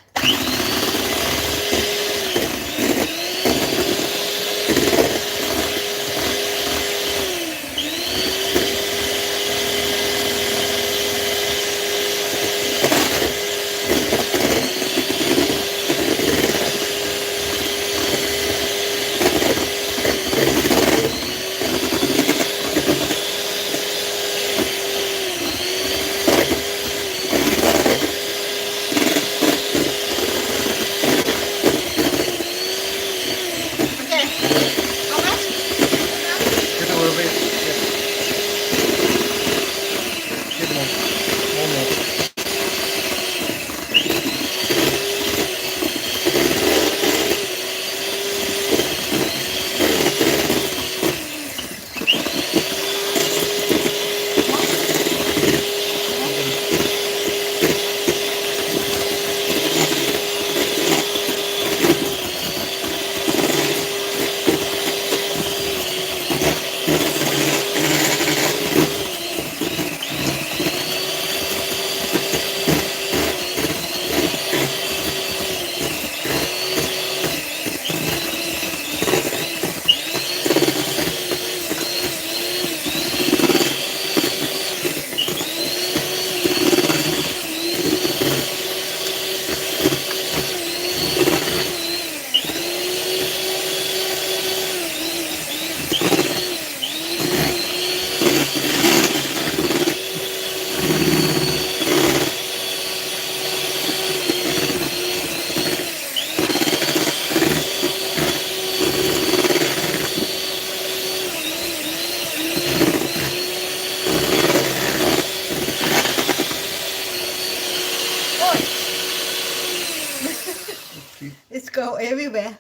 everywhere.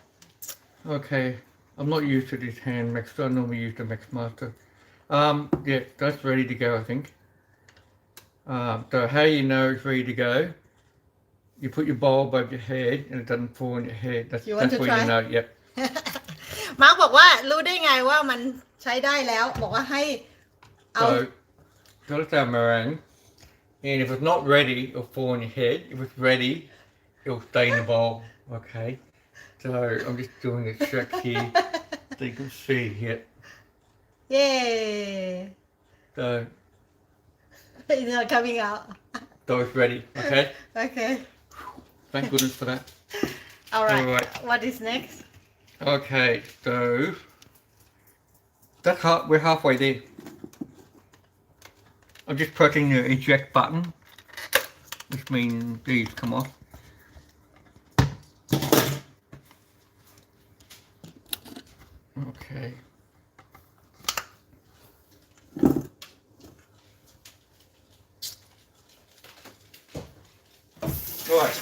Okay, I'm not used to this hand mixer. I normally use the Mix Master. Yeah, that's ready to go, I think. So how you know it's ready to go? You put your bowl above your head and it doesn't fall on your head. That's You want that's to where try? you know. Yep. มาร์กบอกว่ารู้ได้ไงว่ามันใช้ได้แล้วบอกว่าให้เอา So that's our meringue. And if it's not ready, it'll fall on your head. If it's ready, it'll stay in the bowl. Okay. So I'm just doing a trick here so you can see it. เย้ So it's not coming out so it's ready. Okay. okay Thank goodness for that. alright Alright. what is next Okay. So that's we're halfway there. I'm just pressing the eject button, which means these come off. Okay. Right.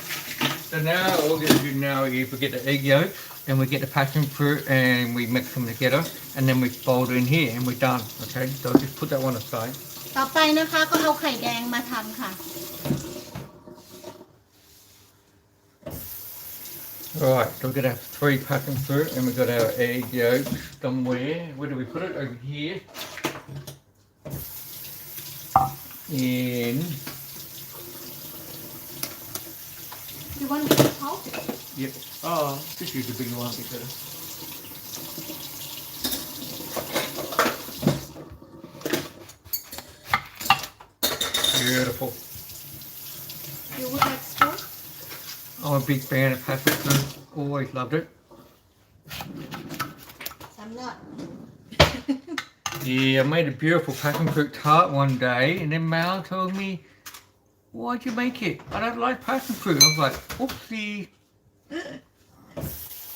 So now all we're going to do now is we get the egg yolk and we get the passion fruit and we mix them together and then we fold it in here and we're done. Okay. So just put that one aside. ต่อไปนะคะก็เอาไข่แดงมาทำค่ะ Right, so we're going to have 3 passion fruit and we've got our egg yolk somewhere. Where do we put it? Over here. In. You want me to help Yep. Oh, just use the bigger one because. Beautiful. you would like spoon I'm a big fan of passion fruit. Always loved it. I'm not Yeah, I made a beautiful passion fruit tart one day, and then Maew told me, "Why'd you make it? I don't like passion fruit." I was like, "Oopsie."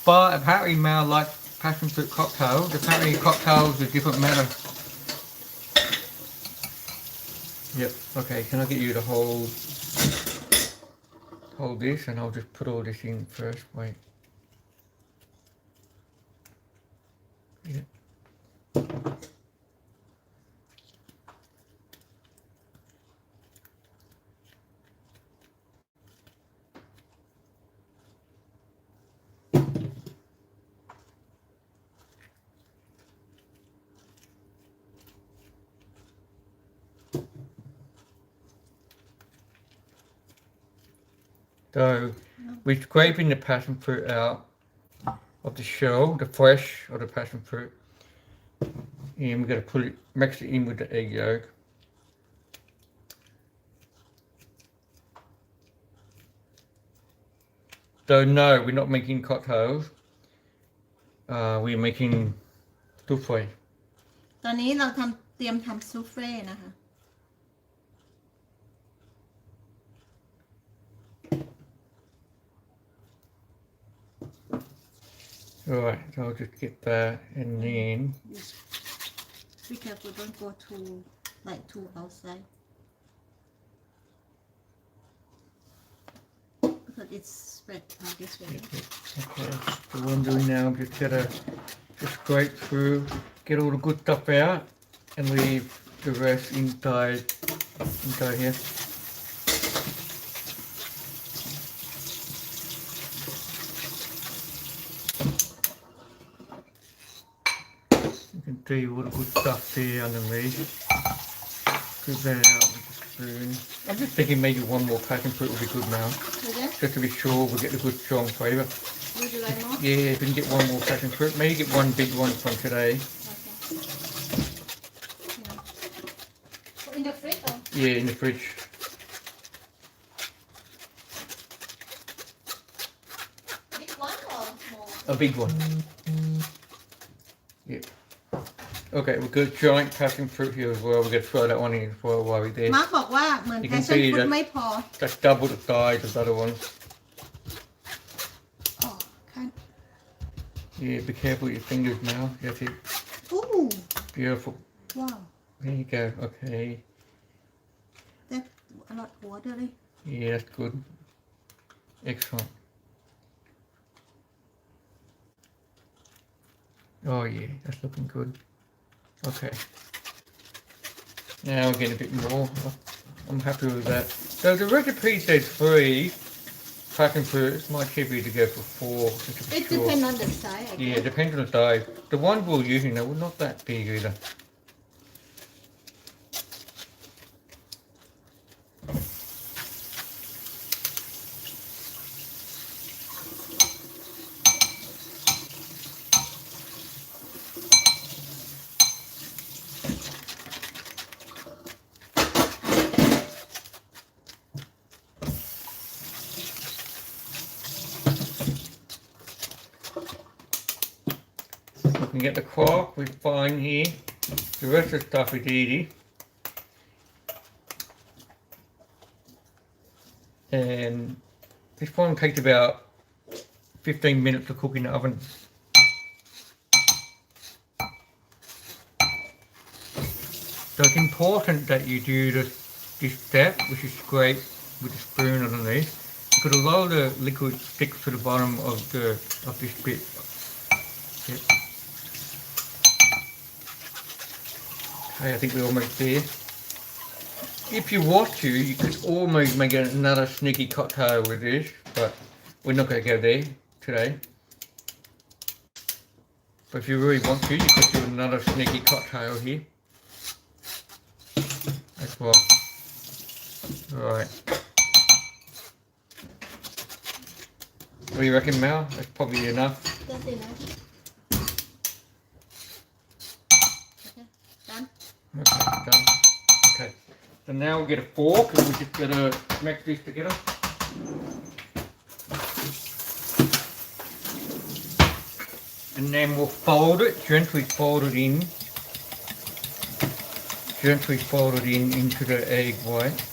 But apparently Maew likes passion fruit cocktails. Apparently cocktails are a different matter. Yep. Okay. Can I get you to hold this, and I'll just put all this in first. Wait. Yep. So we're scraping the passion fruit out of the shell, the flesh of the passion fruit, and we're going to put it, mix it in with the egg yolk. So no, we're not making cocktails. We're making souffle. ตอนนี้เราเตรียมทำซูเฟ่นะคะ Alright, so I'll just get that and then be careful don't go too outside because it's spread this way okay, so what I'm doing now, I'm just gonna just scrape through, get all the good stuff out and leave the rest inside here. You can see all the good stuff there underneath. Scoop that out with a spoon. I'm just thinking maybe one more passion fruit would be good now. okay Just to be sure we'll get the good strong flavour. would you like more Yeah, if we can get one more passion fruit, maybe get one big one from today. okay yeah. In the fridge or Yeah, in the fridge. big one or small A big one. Yeah. Okay, we've got giant passion fruit here as well. We're going to throw that one in as well while we're there. มาร์กบอกว่าเหมือน You แพ can ชชั่น see ฟรุต that ไม่พอ that's double the size of the other ones. อ๋อค่ะ Yeah, be careful with your fingers now. That's it. อู้ Beautiful. ว้าว There you go. Okay. that a lot water เลย Yeah, that's good. Excellent. Oh yeah, that's looking good. Okay. Now we're getting a bit more. I'm happy with that. So the recipe says 3 passion fruits. Might keep you to go for 4. Just to be It sure. depends on the size. I Yeah, guess. depends on the size. The ones we're using, they were not that big either. We can get the quark, we're fine here. The rest of the stuff is easy. And this one takes about 15 minutes to cook in the oven. So it's important that you do this step, which is scrape with the spoon underneath, because a lot of the liquid sticks to the bottom of this bit. Yep. Okay, I think we're almost there. If you want to, you could almost make another sneaky cocktail with this, but we're not going to go there today. But if you really want to, you could do another sneaky cocktail here as well. Alright. What do you reckon, Mel? That's probably enough. That's enough. Okay, done. Okay, done. Okay. So now we'll get a fork and we're just going to mix this together. And then we'll fold it, gently fold it in. Gently fold it in into the egg white.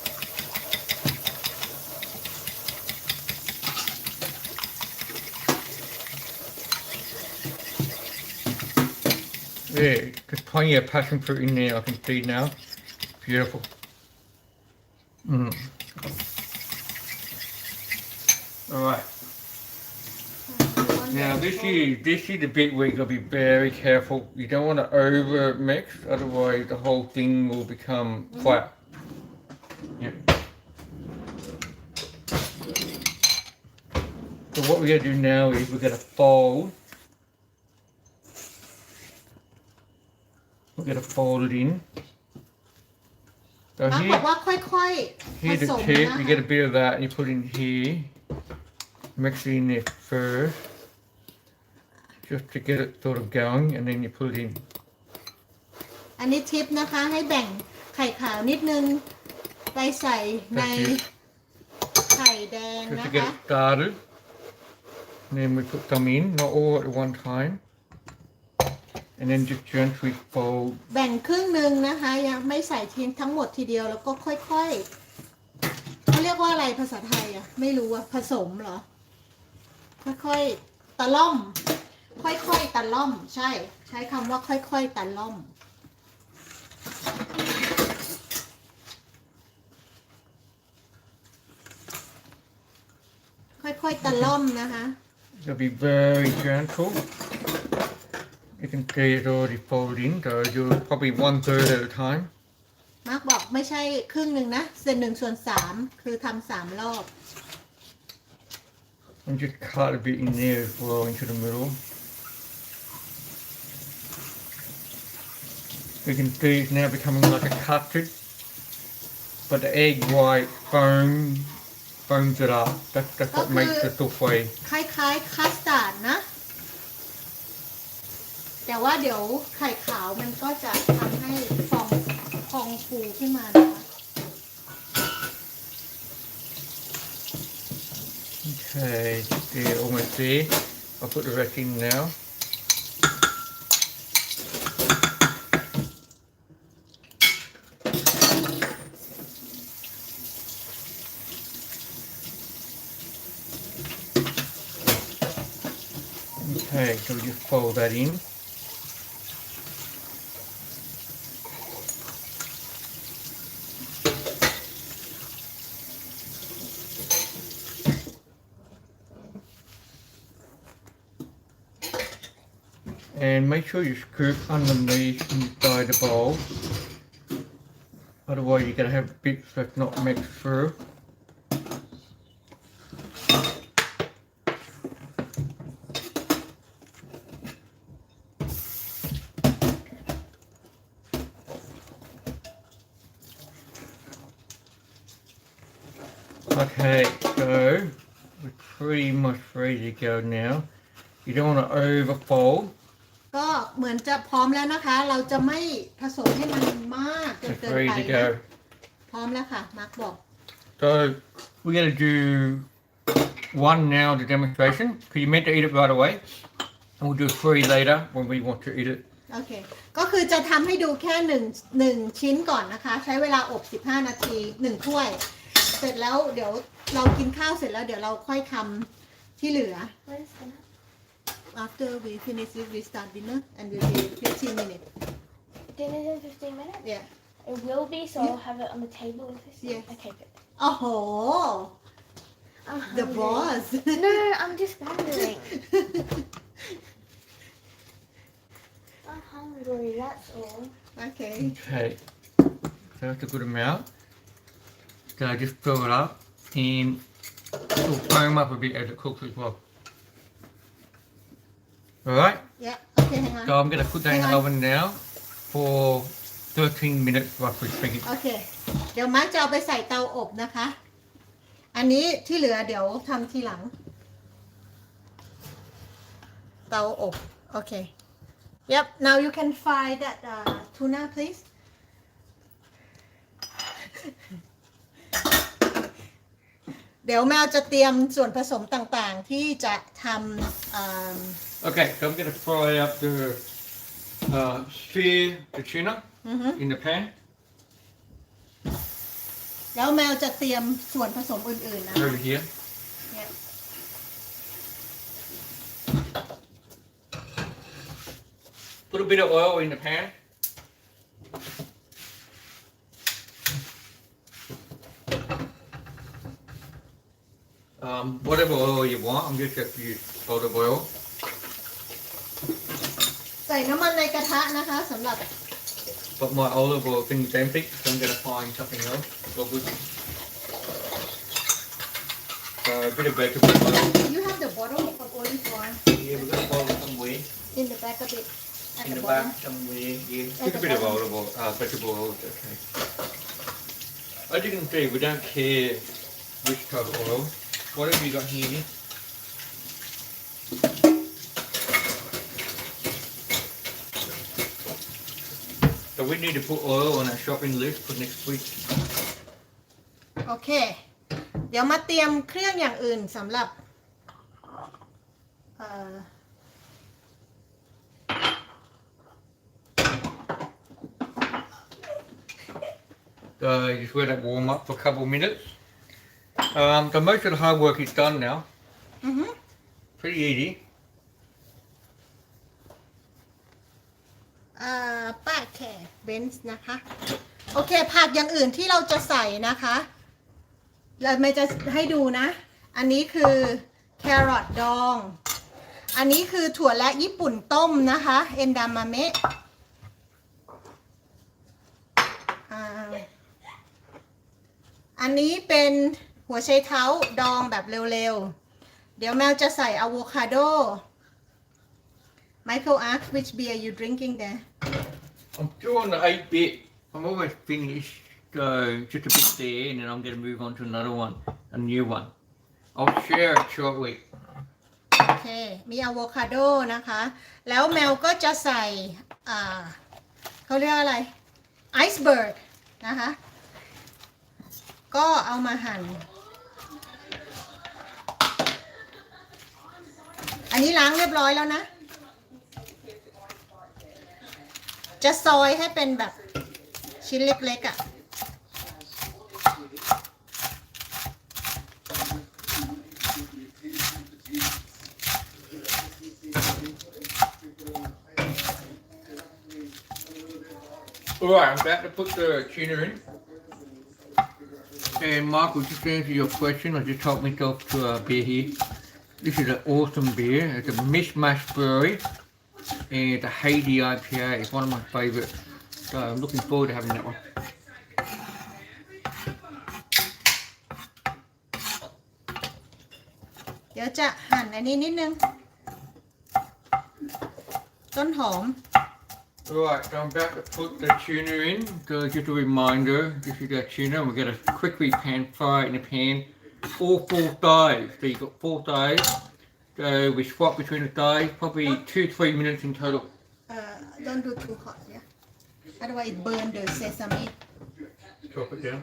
Yeah, there's plenty of passion fruit in there, I can see now. Beautiful. Alright. Now this is the bit where you've got to be very careful. You don't want to over mix, otherwise the whole thing will become flat. Yep. So what we're going to do now is we're going to fold. We're going to fold it in. So มาบอกว่าค่อยๆ here's ผ the สม tip. นะ You คะ get a bit of that and you put it in here. Mix it in there first. Just to get it sort of going, and then you put it in. อันนี้ทิปนะคะให้แบ่งไข่ขาวนิดนึงไปใส่ในไข่แดง Just นะ to get คะ it started. And then we put some in, not all at one time. And then just gently fold. แบ่งครึ่งหนึ่งนะคะยังไม่ใส่ทิ้งทั้งหมดทีเดียวแล้วก็ค่อยๆเขาเรียกว่าอะไรภาษาไทยอ่ะไม่รู้อ่ะผสมเหรอค่อยๆตะล่อมค่อยๆตะล่อมใช้คำว่าค่อยๆตะล่อมค่อยๆตะล่อมนะคะ You'll be very gentle. You can see it's already folded in, so you're probably 1/3 at a time. มาร์กบอกไม่ใช่ครึ่งหนึ่งนะ1/3 คือทำ3 รอบ And just cut a bit in there as well into the middle. You can see it's now becoming like a custard, but the egg white foams it up. That's what makes the souffle. คล้ายๆคัสตาร์ดนะ แต่ว่าเดี๋ยวไข่ขาวมันก็จะทำให้ฟองฟูขึ้นมานะคะ Okay, they're almost there. I'll put the rest in now. Okay, so we just fold that in. And make sure you scoop underneath inside the bowl. Otherwise you're going to have bits that's not mixed through. Okay, so we're pretty much ready to go now. You don't want to overfold. ก็เหมือนจะพร้อมแล้วนะคะ เราจะไม่ผสมให้มันมากจน It's เกิน ready ไป to นะ go. พร้อมแล้วค่ะมาร์คบอก So we're going to do one now, the demonstration, because you meant to eat it right away. And we'll do 3 later when we want to eat it. โอเค ก็คือจะทำให้ดูแค่1ชิ้นก่อนนะคะ ใช้เวลาอบ15นาที1ถ้วย เสร็จแล้วเดี๋ยวเรากินข้าวเสร็จแล้วเดี๋ยวเราค่อยทำที่เหลือ After we finish it we start dinner and will be 15 minutes Dinner's in 15 minutes? yeah It will be, so I'll have it on the table in 15 Yeah. Okay, good. โอ้โห I'm the hungry. boss No, I'm just wondering. I'm hungry, that's all. okay Okay, so that's a good amount. So just fill it up and it will foam up a bit as it cooks as well. Alright, yeah okay hang on so I'm going to put that in the Hang on. oven now for 13 minutes roughly speaking. โอเค เดี๋ยวมาร์คจะเอาไปใส่เตาอบนะคะ อันนี้ที่เหลือเดี๋ยวทำทีหลัง เตาอบ โอเค Yep now you can fry that tuna please เดี๋ยวแมวจะเตรียมส่วนผสมต่างๆ ที่จะทำ Okay, so I'm going to fry up the sear the tuna in the pan. แล้วแมวจะเตรียมส่วนผสมอื่นๆนะ Over here. Yeah. Put a bit of oil in the pan. Whatever oil you want, I'm just going to use olive oil. ใส่น้ำมันในกระทะนะคะสำหรับ But my olive oil thing's empty, so I'm going to find something else. So good. So a bit of vegetable oil. you have the bottle of olive oil Yeah, we've got a bottle somewhere. in the back of it at In the the bottom back somewhere, yeah. At Just the a bit of bottom. olive oil, vegetable oil, is okay. As you can see, we don't care which type of oil. Whatever you got here. So we need to put oil on our shopping list for next week. โอเค เดี๋ยวมาเตรียมเครื่องอย่างอื่นสำหรับเอ่อ Just let it warm up for a couple of minutes. So most of the hard work is done now. อือฮึ Pretty easy. ป้าแคร์เบนซ์นะคะ โอเค ผักอย่างอื่นที่เราจะใส่นะคะเราไม่จะให้ดูนะ อันนี้คือแครอทดอง อันนี้คือถั่วและญี่ปุ่นต้มนะคะเอนดามะเมะอันนี้เป็นหัวไชเท้าดองแบบเร็วๆ เดี๋ยวแมวจะใส่อะโวคาโด Michael asked which beer you drinking there I'm still on the 8-bit. I'm almost finished. So just a bit there, and then I'm going to move on to another one, a new one. I'll share it shortly. โอเค มีอะโวคาโดนะคะ แล้วแมวก็จะใส่เขาเรียกอะไรไอซ์เบิร์กนะคะ ก็เอามาหั่น อันนี้ล้างเรียบร้อยแล้วนะ จะซอยให้เป็นแบบชิ้นเล็กๆอ่ะ Alright, I'm about to put the tuna in. And Michael, just to answer your question, I just helped myself to a beer here. This is an awesome beer. It's a mishmash brewery. and the Haiti IPA is one of my favourites. So I'm looking forward to having that one. เดี๋ยวจะหั่นอันนี้นิดนึง ต้นหอม Right, so I'm about to put the tuna in. So just a reminder, this is our tuna. We're going to quickly pan fry it in a pan. All 4 thighs. So you've got 4 thighs. So we swap between the thighs, probably 2-3 minutes in total. don't do too hot yeah otherwise it burn the sesame Chop it down.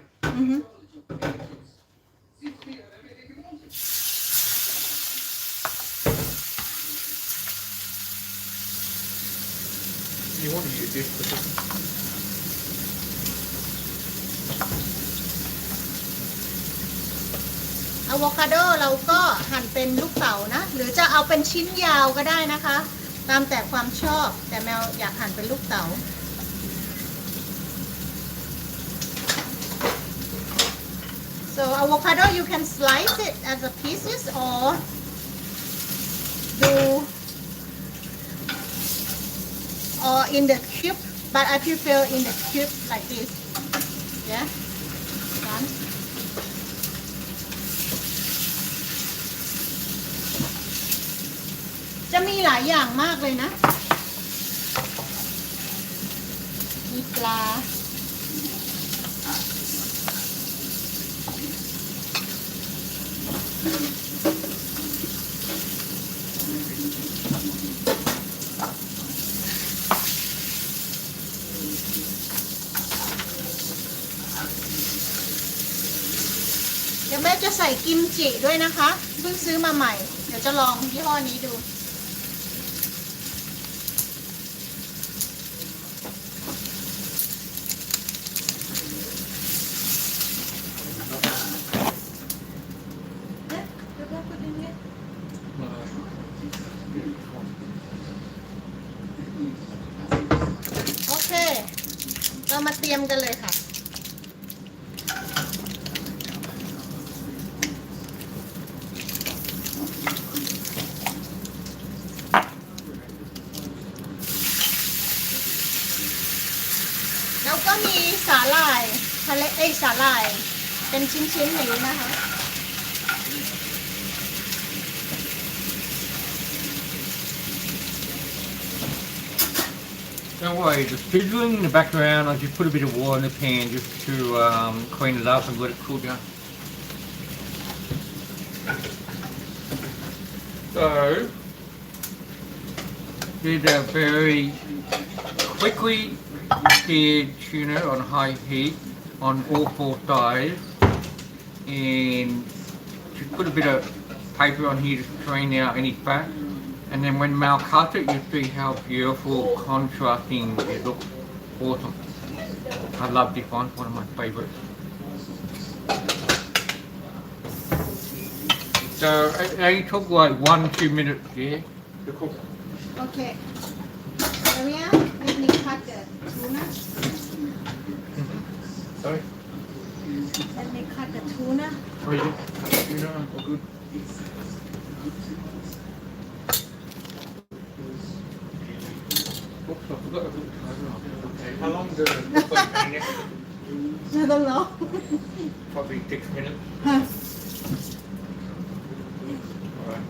You want to use this for cooking. อะโวคาโดเราก็หั่นเป็นลูกเต๋านะ หรือจะเอาเป็นชิ้นยาวก็ได้นะคะ ตามแต่ความชอบ แต่แมวอยากหั่นเป็นลูกเต๋า so avocado you can slice it as a pieces or do or in the cube but I prefer in the cube like this yeah doneจะมีหลายอย่างมากเลยนะ มีปลา เดี๋ยวแม่จะใส่กิมจิด้วยนะคะ เพิ่งซื้อมาใหม่ เดี๋ยวจะลองยี่ห้อนี้ดู โอเค เรามาเตรียมกันเลยค่ะ แล้วก็มีสาหร่ายทะเลสาหร่ายเป็นชิ้นๆอย่างนี้นะคะ Don't worry, the sizzling in the background, I just put a bit of water in the pan just to clean it up and let it cool down. So, did a very quickly seared tuna on high heat on all 4 thighs, and just put a bit of paper on here to strain out any fat. And then when Maew cuts it, you see how beautiful, contrasting it looks. Awesome. I love this one of my favorites. So it only took like 1-2 minutes, yeah, to cook. Okay. Maria, let me cut the tuna. Sorry? Let me cut the tuna. Oh, you did? You know, oh, good. Oops, I forgot to put the timer on. Okay. How long does it look like playing it? I don't know. Probably 6 minutes. Huh. Alright,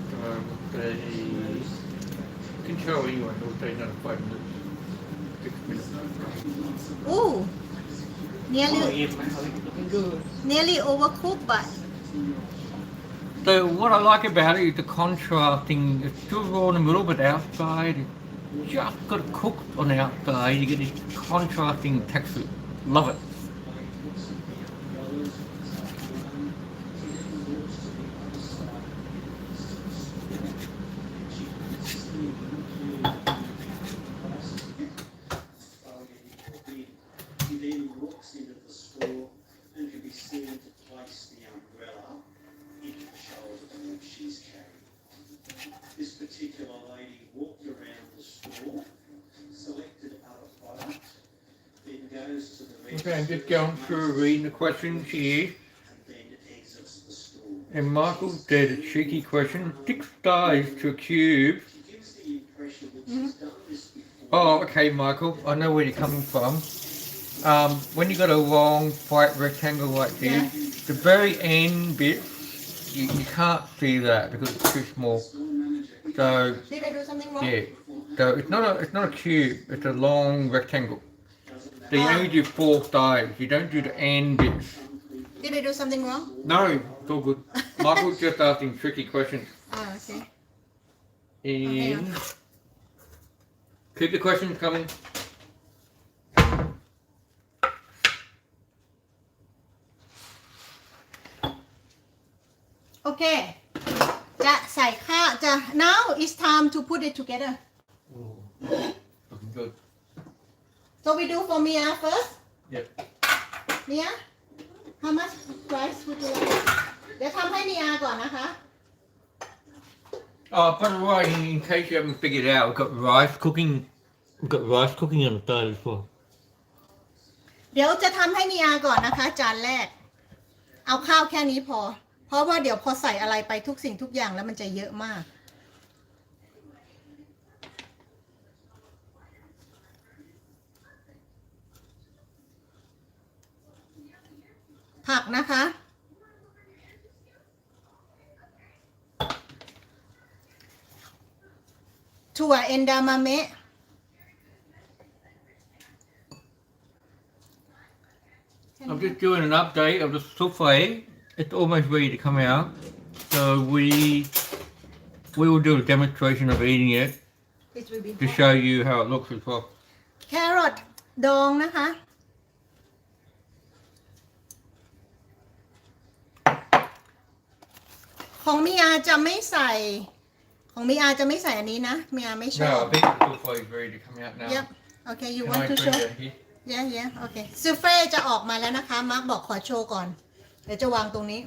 you can tell anyway, it'll take another 5 minutes. 6 minutes. Ooh. Oh, Nearly, yeah, Maew, it's looking good. nearly overcooked, but So what I like about it is the contrasting. It's still raw in the middle, but the outside it's just got cooked on the outside. You get this contrasting texture. Love it. He then walks into the store and can be seen to place the umbrella into the shoulder that she's carrying. This particular lady walked around the store, selected other products, then goes to the register Okay, I'm just going through reading the questions here. and then exits the store. And Michael did a cheeky question. 6 thighs to a cube. She gives the impression that she's done this Oh, okay, Michael. I know where you're coming from. When you got a long white rectangle like this, Yeah. the very end bit, you can't see that because it's too small. So Did I do something wrong? yeah, so it's not a cube. It's a long rectangle. So you only do 4 sides. You don't do the end bits. Did I do something wrong? No, it's all good. Michael's just asking tricky questions. Ah, okay. And keep the questions coming. โอเค จะใส่ข้าวจะ now it's time to put it together Oh, looking good. so we do for Mia first Yep. Mia how much rice would you like เดี๋ยวทำให้ Mia ก่อนนะคะ Oh, by the way, in case you haven't figured out, we've got rice cooking. We've got rice cooking on the side as well. เดี๋ยวจะทำให้ Mia ก่อนนะคะ จานแรก เอาข้าวแค่นี้พอ เพราะว่าเดี๋ยวพอใส่อะไรไปทุกสิ่งทุกอย่างแล้วมันจะเยอะมาก ผักนะคะ ถั่วเอนดามามะ I'm just doing an update of the souffle. It's almost ready to come out. So we will do a demonstration of eating it It will be to show you how it looks as well. แครอทดองนะคะ ของมิอาจะไม่ใส่ ของมิอาจะไม่ใส่อันนี้นะมิอาไม่ชอบ No, I think the souffle is ready to come out now. Yep Okay you Can want I to bring show it here? Yeah yeah Okay ซูเฟ่จะออกมาแล้วนะคะ มาร์กบอกขอโชว์ก่อน เดี๋ยวจะวางตรงนี้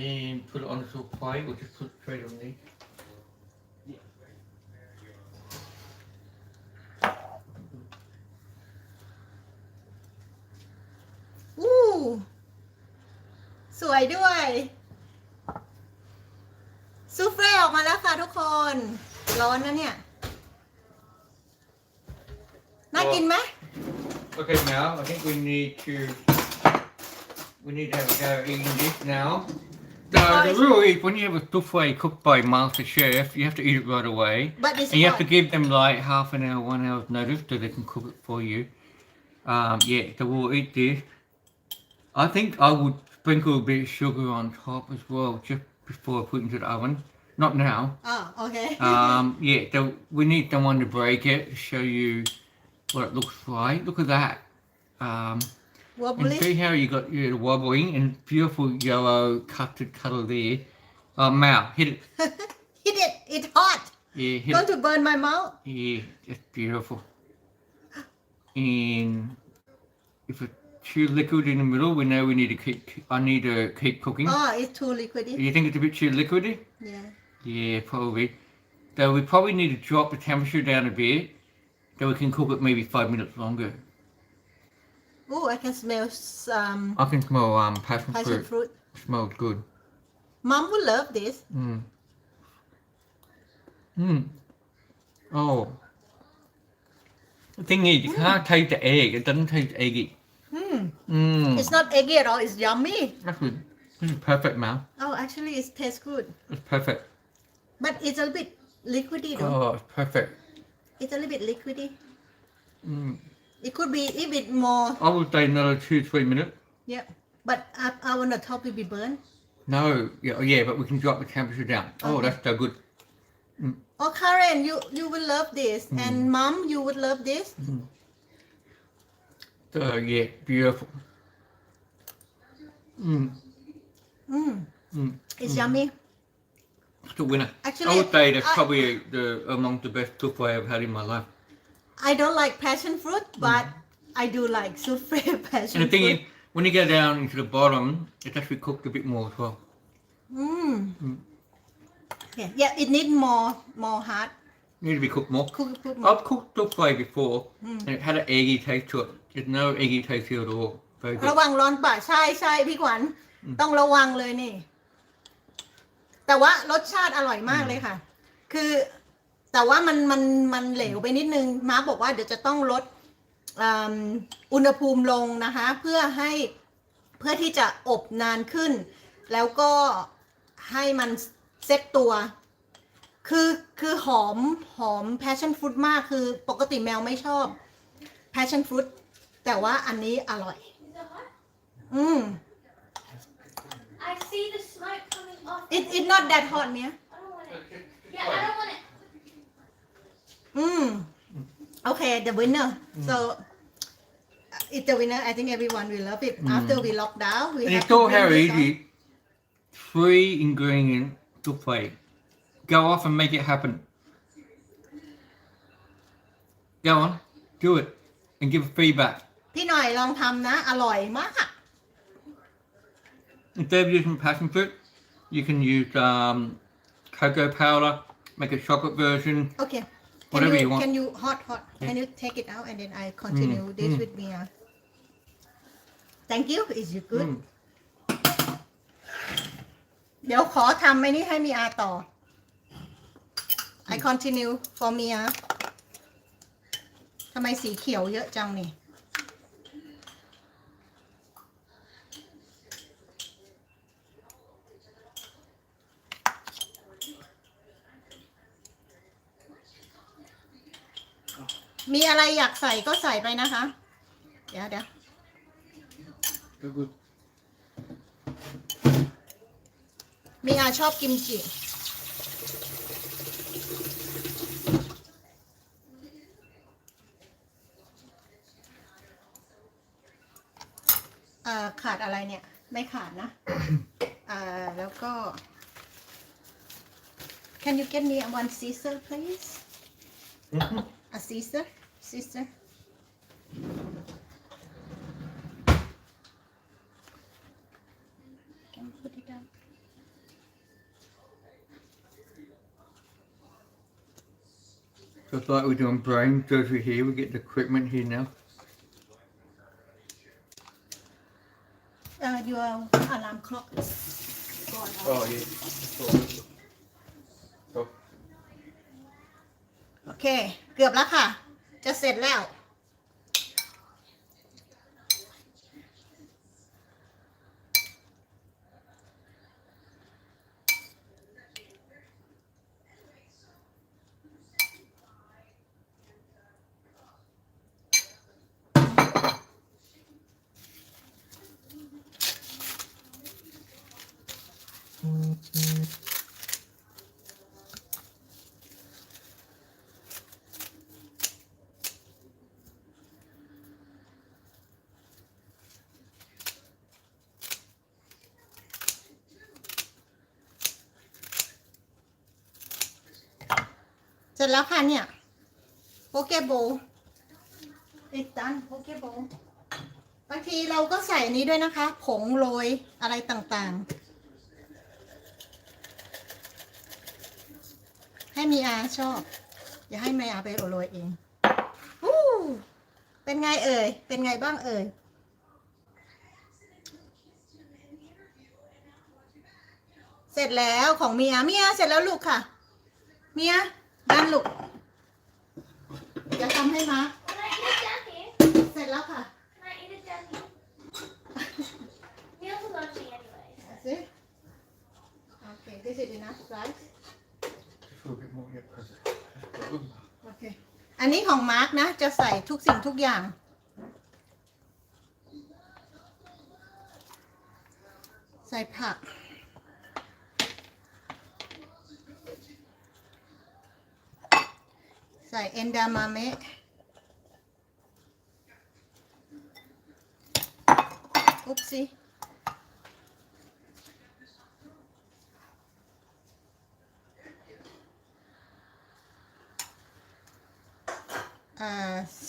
And put it on the souffle or just put it straight on there. อู้สวยด้วยซูเฟ่ออกมาแล้วค่ะทุกคน ร้อนนะเนี่ย น่ากินไหม Okay, now I think we need to have a go at eating this now. The rule is when you have a souffle cooked by Master Chef, you have to eat it right away. But it's And you have to hot. give them like half an hour, 1 hour's notice so they can cook it for you. Yeah, so we'll eat this. I think I would sprinkle a bit of sugar on top as well, just before I put it into the oven. Not now. อ๋อโอเค Yeah, so we need someone to break it to show you what it looks like. Look at that. And wobbly see how you got your wobbling and beautiful yellow custard colour there. Maew, hit it. hit it it's hot Yeah, hit going it. to burn my mouth Yeah, it's beautiful. And if it's too liquid in the middle, we know we need to I need to keep cooking. oh it's too liquidy You think it's a bit too liquidy? yeah Yeah, probably. So we probably need to drop the temperature down a bit so we can cook it maybe 5 minutes longer. oh I can smell I can smell passion passion fruit. fruit Smells good. Mom would love this Oh. The thing is, you can't taste the egg. It doesn't taste eggy. it's not eggy at all it's yummy That's good. This is perfect, man. oh actually it tastes good It's perfect. but it's a little bit liquidy though Oh, it's perfect. it's a little bit liquidy Mm. it could be a bit more I would say another 2-3 minutes. yeah but I want the top to be burned No, yeah, but we can drop the temperature down. Oh, Okay. that's so good. oh Karen you will love this and Mom you would love this So yeah, beautiful. it's yummy It's a winner. Actually, I would say that's I- probably among the best souffle I've had in my life. I don't like passion fruit but I do like souffle passion And the thing fruit is, when you go down into the bottom, it's actually cooked a bit more as well. yeah it need more hard Need to be cooked more. cook more I've cooked souffle before, and it had an eggy taste to it. There's no eggy taste here at all. Very ระ good. วังร้อนปากใช่พี่ขวัญต้องระวังเลยนี่ แต่ว่ารสชาติอร่อยมากเลยค่ะ คือ แต่ว่ามันเหลวไปนิดนึงมาร์คบอกว่าเดี๋ยวจะต้องลดอุณหภูมิลงนะคะเพื่อที่จะอบนานขึ้น แล้วก็ให้มันเซ็ตตัว คือหอม passion fruit มากคือปกติแมวไม่ชอบ passion fruit แต่ว่าอันนี้อร่อย Is it hot? อืม I see the smoke coming off. it's not that hot เนี่ย I don't want it. Yeah, I don't want it. อืม okay the winner so it's the winner I think everyone will love it after we lock down we And have you to saw bring how this easy up. 3 ingredient souffle. Go off and make it happen. Go on, do it, and give feedback. พี่หน่อยลองทำนะอร่อยมาก Instead of using passion fruit, you can use cocoa powder, make a chocolate version. okay Whatever you want. can you hot can you take it out and then I continue this with me thank you is you good เดี๋ยวขอทำไอ้นี่ให้มีอาต่อ I continue for me ทำไมสีเขียวเยอะจังนี่มีอะไรอยากใส่ก็ใส่ไปนะคะ เดี๋ยว Good. มีอาชอบกิมจิขาดอะไรเนี่ย ไม่ขาดนะ แล้วก็ Can you get me one Caesar please a Caesar Can you put it down Just like we're doing brain surgery here, we get the equipment here now. Your alarm clock is gone off. Oh yeah. โอเค เกือบแล้วค่ะ จะเสร็จแล้ว เสร็จแล้วค่ะเนี่ยโปเกโบติดตันโปเกโบบางทีเราก็ใส่อันนี้ด้วยนะคะ ผงโรยอะไรต่างๆ ให้มีอาชอบ อย่าให้มีอาไปโรยเองเป็นไงเอ่ย เป็นไงบ้างเอ่ย เสร็จแล้วของเมียเสร็จแล้วลูกค่ะ เมียด้านลูกจะทำให้มา Can I eat it down here? เสร็จแล้วค่ะ Can I eat it down here? Meals are lunching anyway. See? Okay, this is enough, right? Just a little bit more, yeah, perfect. Okay. อันนี้ของมาร์กนะ จะใส่ทุกสิ่งทุกอย่าง ใส่ผัก ใส่เอนดามามะอุ๊บสิ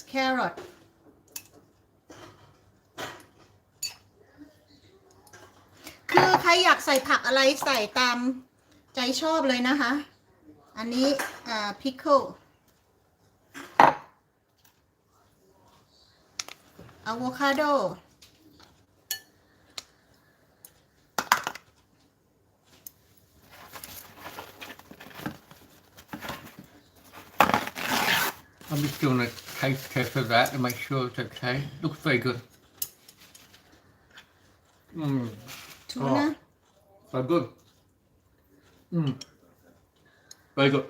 แครอทคือใครอยากใส่ผักอะไรใส่ตามใจชอบเลยนะคะ อันนี้พิคเกิลอะโวคาโด I'm just doing a taste test of that to make sure it's okay. Looks very good. Mmm, tuna so good. Mmm, very good.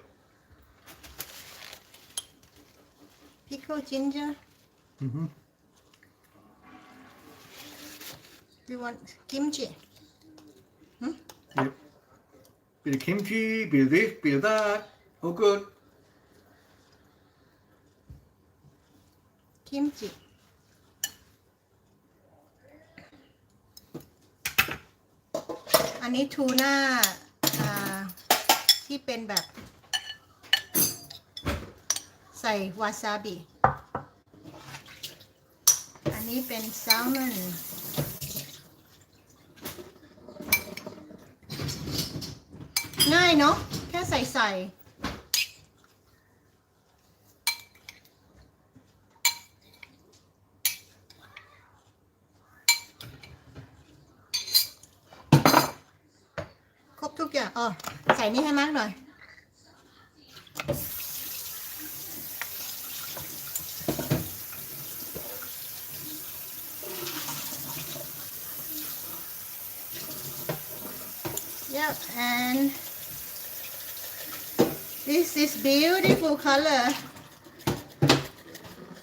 pickle ginger Mm-hmm. you want kimchi Yep. Bit of kimchi, bit of this, bit of that. All good. kimchi อันนี้ทูน่าที่เป็นแบบใส่วาซาบิ อันนี้เป็นแซลมอนง่ายเนาะแค่ใส่ครบทุกอย่างใส่นี่ให้มากหน่อย Yep, and this is beautiful color.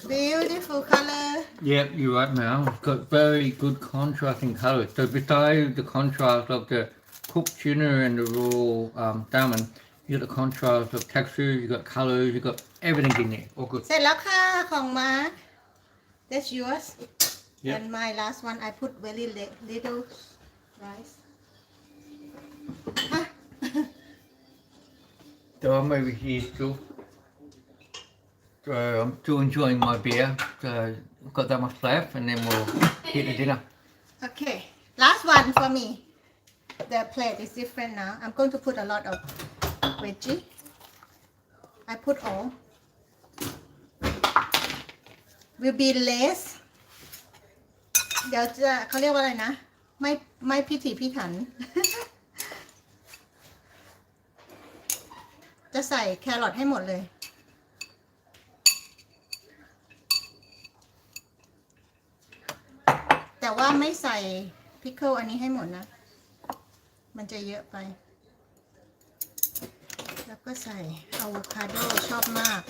Beautiful color. Yep, you're right now. It's got very good contrasting colours. So besides the contrast of the cooked tuna and the raw salmon, you got the contrast of textures, you got colours, you got everything in there. All good. เสร็จแล้วค่ะของมาร์ค That's yours. Yep. And my last one I put very little rice. So I'm over here still. So I'm still enjoying my beer. So I've got that much left and then we'll hit the dinner. Okay, last one for me. The plate is different now. I'm going to put a lot of veggie. I put all. Will be less. เดี๋ยวจะเขาเรียกว่าอะไรนะ ไม่พิถีพิถัน จะใส่แครอทให้หมดเลย แต่ว่าไม่ใส่พิคเกิลอันนี้ให้หมดนะ มันจะเยอะไป แล้วก็ใส่อะโวคาโดชอบมาก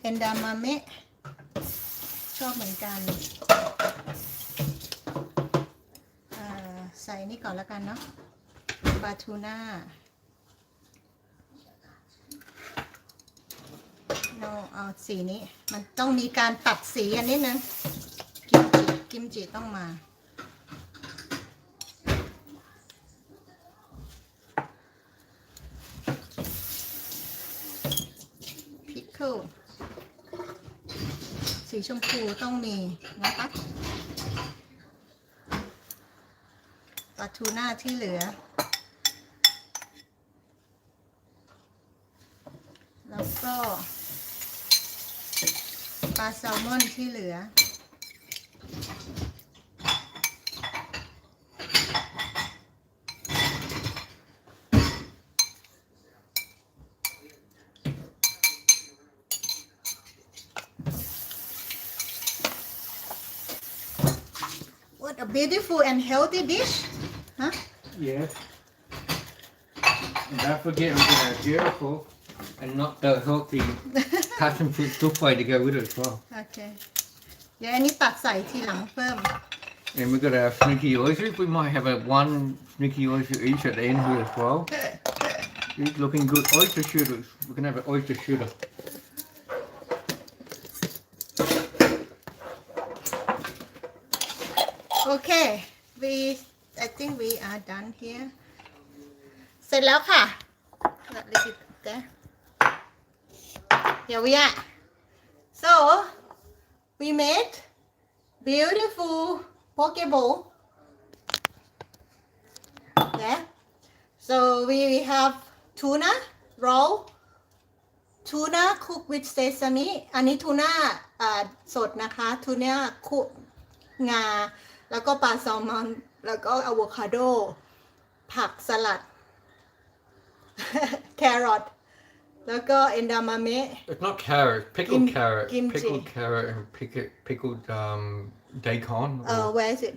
เอนดามามะชอบเหมือนกัน ใส่นี่ก่อนแล้วกันเนาะปลาทูน่า เราเอาสีนี้ มันต้องมีการตัดสีอันนี้นึงกิมจิต้องมา พิคเกิลสีชมพูต้องมีนะคะปลาทูน่าที่เหลือ แล้วก็ปลาแซลมอนที่เหลือ What a beautiful and healthy dish, huh? Yes. And don't forget we're going to have beautiful and not so healthy passion fruit souffle to go with it as well. Okay. เดี๋ยวอันนี้ตัดใส่ทีหลังเพิ่ม And we're going to have sneaky oysters. We might have one sneaky oyster each at the end here as well. These looking good oyster shooters. We're going to have an oyster shooter. Okay, I think we are done here. เสร็จแล้วค่ะ Let it there. Here we are. So, we made beautiful poke bowl. Yeah. So we have tuna roll, tuna cooked with sesame. อันนี้ทูน่าสดนะคะ ทูน่าคุกงา แล้วก็ปลาแซลมอน แล้วก็อะโวคาโด ผักสลัด แครอท แล้วก็เอนดามะเมะ It's not carrot, pickled carrot. kimchi. Pickled carrot and pickled daikon. Or, where is it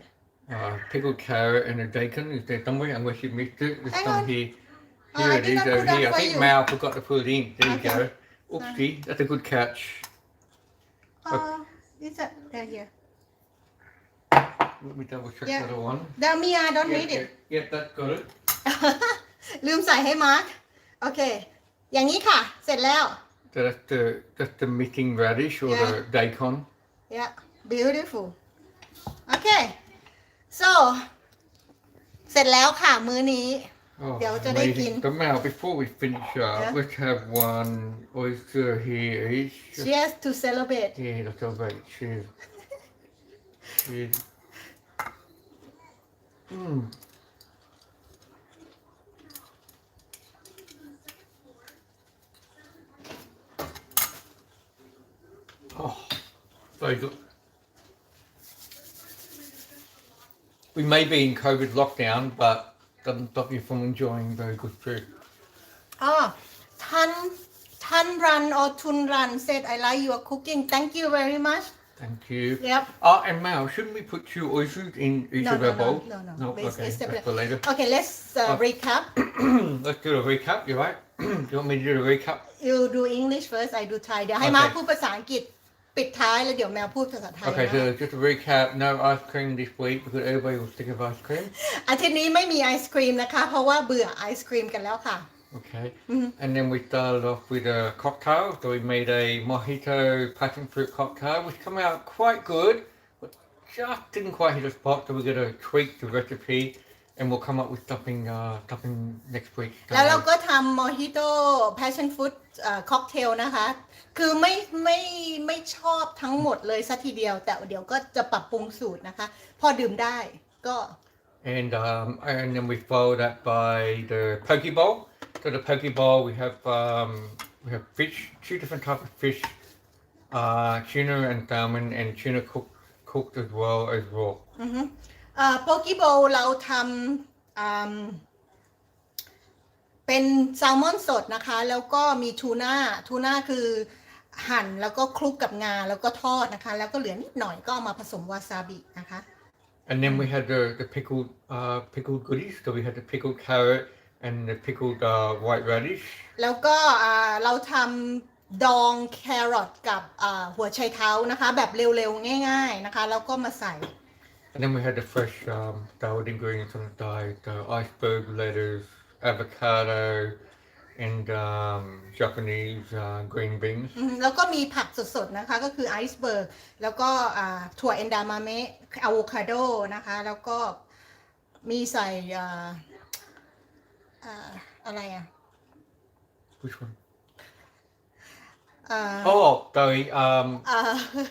pickled carrot and a daikon. Is there somewhere unless you missed it? There's Hang some on. here. I Here it did is not over put that here. I for think you. Maew forgot to put it in. There you Okay. go. Oopsie, that's a good catch. is that there here Let me double check Yeah. the other one. Damia don't Yeah, read it yeah, that's got it. ลืมใส่ให้มาร์คโอเค อย่างนี้ค่ะ เสร็จแล้ว So that's the missing radish or Yeah. the daikon. yeah beautiful โอเค so เสร็จแล้วค่ะ มื้อนี้ Oh, เดี๋ยวจะได้กิน amazing. But Maew, before we finish up, Yeah. let's have one oyster here each. cheers to celebrate Yeah, let's celebrate. Cheers. Cheers. Mm. Oh, very good. We may be in COVID lockdown, but doesn't stop you from enjoying very good food. อ๋อทันรัน or ทุนรัน said I like your cooking thank you very much Thank you. yep And Maew, shouldn't we put 2 oysters in each No, of no, our no, bowls? no, no. No, It's- okay, it's that's separate. for later. okay let's recap Let's do a recap, you right? Do you want me to do a recap? you do English first I do Thai เดี๋ยวให้ Okay. มาร์คพูดภาษาอังกฤษปิดท้ายแล้วเดี๋ยวแมวพูดภาษาไทย Okay, นะ so just to recap, no ice cream this week because everybody was sick of ice cream. อาทิตย์นี้ไม่มีไอศครีมนะคะ เพราะว่าเบื่อไอศครีมกันแล้วค่ะ Okay. And then we started off with a cocktail. So we made a mojito passion fruit cocktail, which came out quite good, but just didn't quite hit the spot. So we're going to tweak the recipe and we'll come up with something next week. แล้วเราก็ทำ mojito passion fruit ค็อกเทลนะคะ คือไม่ชอบทั้งหมดเลยสัทีเดียว แต่เดี๋ยวก็จะปรับปรุงสูตรนะคะ พอดื่มได้ก็ And then we follow that by the poke bowl. So the poke bowl we have fish, 2 different types of fish, tuna and salmon, and tuna cooked as well as raw. โปกิโบเราทำเป็นแซลมอนสดนะคะ แล้วก็มีทูน่าคือหั่นแล้วก็คลุกกับงาแล้วก็ทอดนะคะ แล้วก็เหลือนิดหน่อยก็เอามาผสมวาซาบินะคะ And then we had the pickled goodies. So we had the pickled carrot and the pickled white radish. แล้วก็เราทำดองแครอทกับหัวไชเท้านะคะ แบบเร็วๆง่ายๆนะคะ แล้วก็มาใส่ And then we had the fresh styled ingredients on the side, the iceberg lettuce, avocado, and Japanese green beans. แล้วก็มีผักสดๆนะคะ ก็คือไอซ์เบิร์กแล้วก็ถั่วเอนดามะเมะอะโวคาโดนะคะ แล้วก็มีใส่อะไรอ่ะ Which one? เอ่อ Oh, sorry.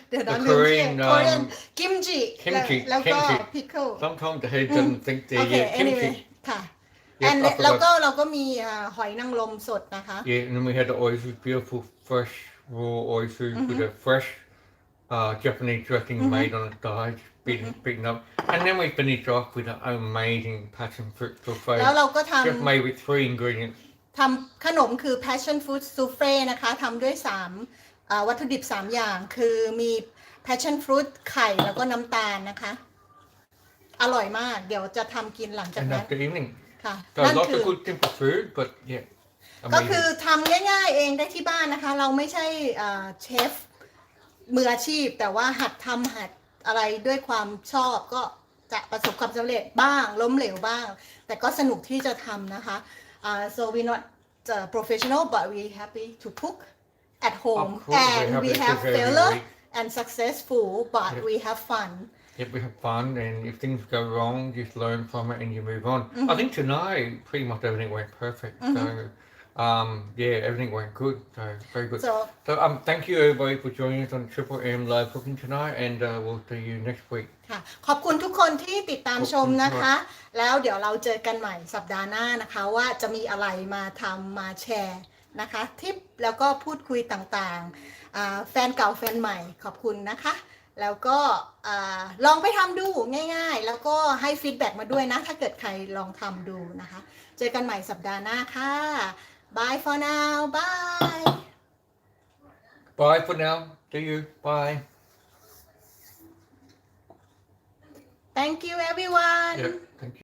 เดี๋ยว the นะลืมชื่อ Korean, Korean kimchi kimchi, แล้วก็ kimchi. pickle Sometimes the head doesn't think the โอเค anyway kimchi. ค่ะ Yes, and I forgot. แล้วก็เราก็มีหอยนางรมสดนะคะ Yeah, and then we had the oysters, beautiful fresh raw oysters with a fresh Japanese dressing made on the side, beaten up. And then we finished off with an amazing passion fruit แล้ว souffle, เราก็ท just made with 3 ingredients. ำขนมคือ passion fruit souffle นะคะทำด้วย3วัตถุดิบ3อย่างคือมี passion fruit ไข่แล้วก็น้ำตาลนะคะ อร่อยมากเดี๋ยวจะทำกินหลังจาก And นั้น after evening. ค่ะ So นั่น lots คือ of good simple food, but yeah, ก็คือ amazing. ทำง่ายๆเองได้ที่บ้านนะคะ เราไม่ใช่เชฟมืออาชีพ แต่ว่าหัดทำหัดอะไรด้วยความชอบก็จะประสบความสำเร็จบ้างล้มเหลวบ้าง แต่ก็สนุกที่จะทำนะคะ so we not professional but we happy to cook at home Of course, we and have we to have cook every failure week. and successful but Yep. we have fun Yep, we have fun, and if things go wrong, just learn from it and you move on. I think tonight, pretty much everything went perfect. So, yeah, everything went good. So, very good. so So, thank you everybody for joining us on Triple M Live Cooking tonight, and we'll see you next week. ค่ะขอบคุณทุกคนที่ติดตามชมนะคะ แล้วเดี๋ยวเราเจอกันใหม่สัปดาห์หน้านะคะ ว่าจะมีอะไรมาทำมาแชร์นะคะทิปแล้วก็พูดคุยต่างๆแฟนเก่าแฟนใหม่ขอบคุณนะคะ แล้วก็ลองไปทำดูง่ายๆ แล้วก็ให้ฟีดแบ็กมาด้วยนะ ถ้าเกิดใครลองทำดูนะคะ เจอกันใหม่สัปดาห์หน้าค่ะ Bye for now. Bye. Bye for now. See you. Bye. Thank you everyone. Yep. Thank you.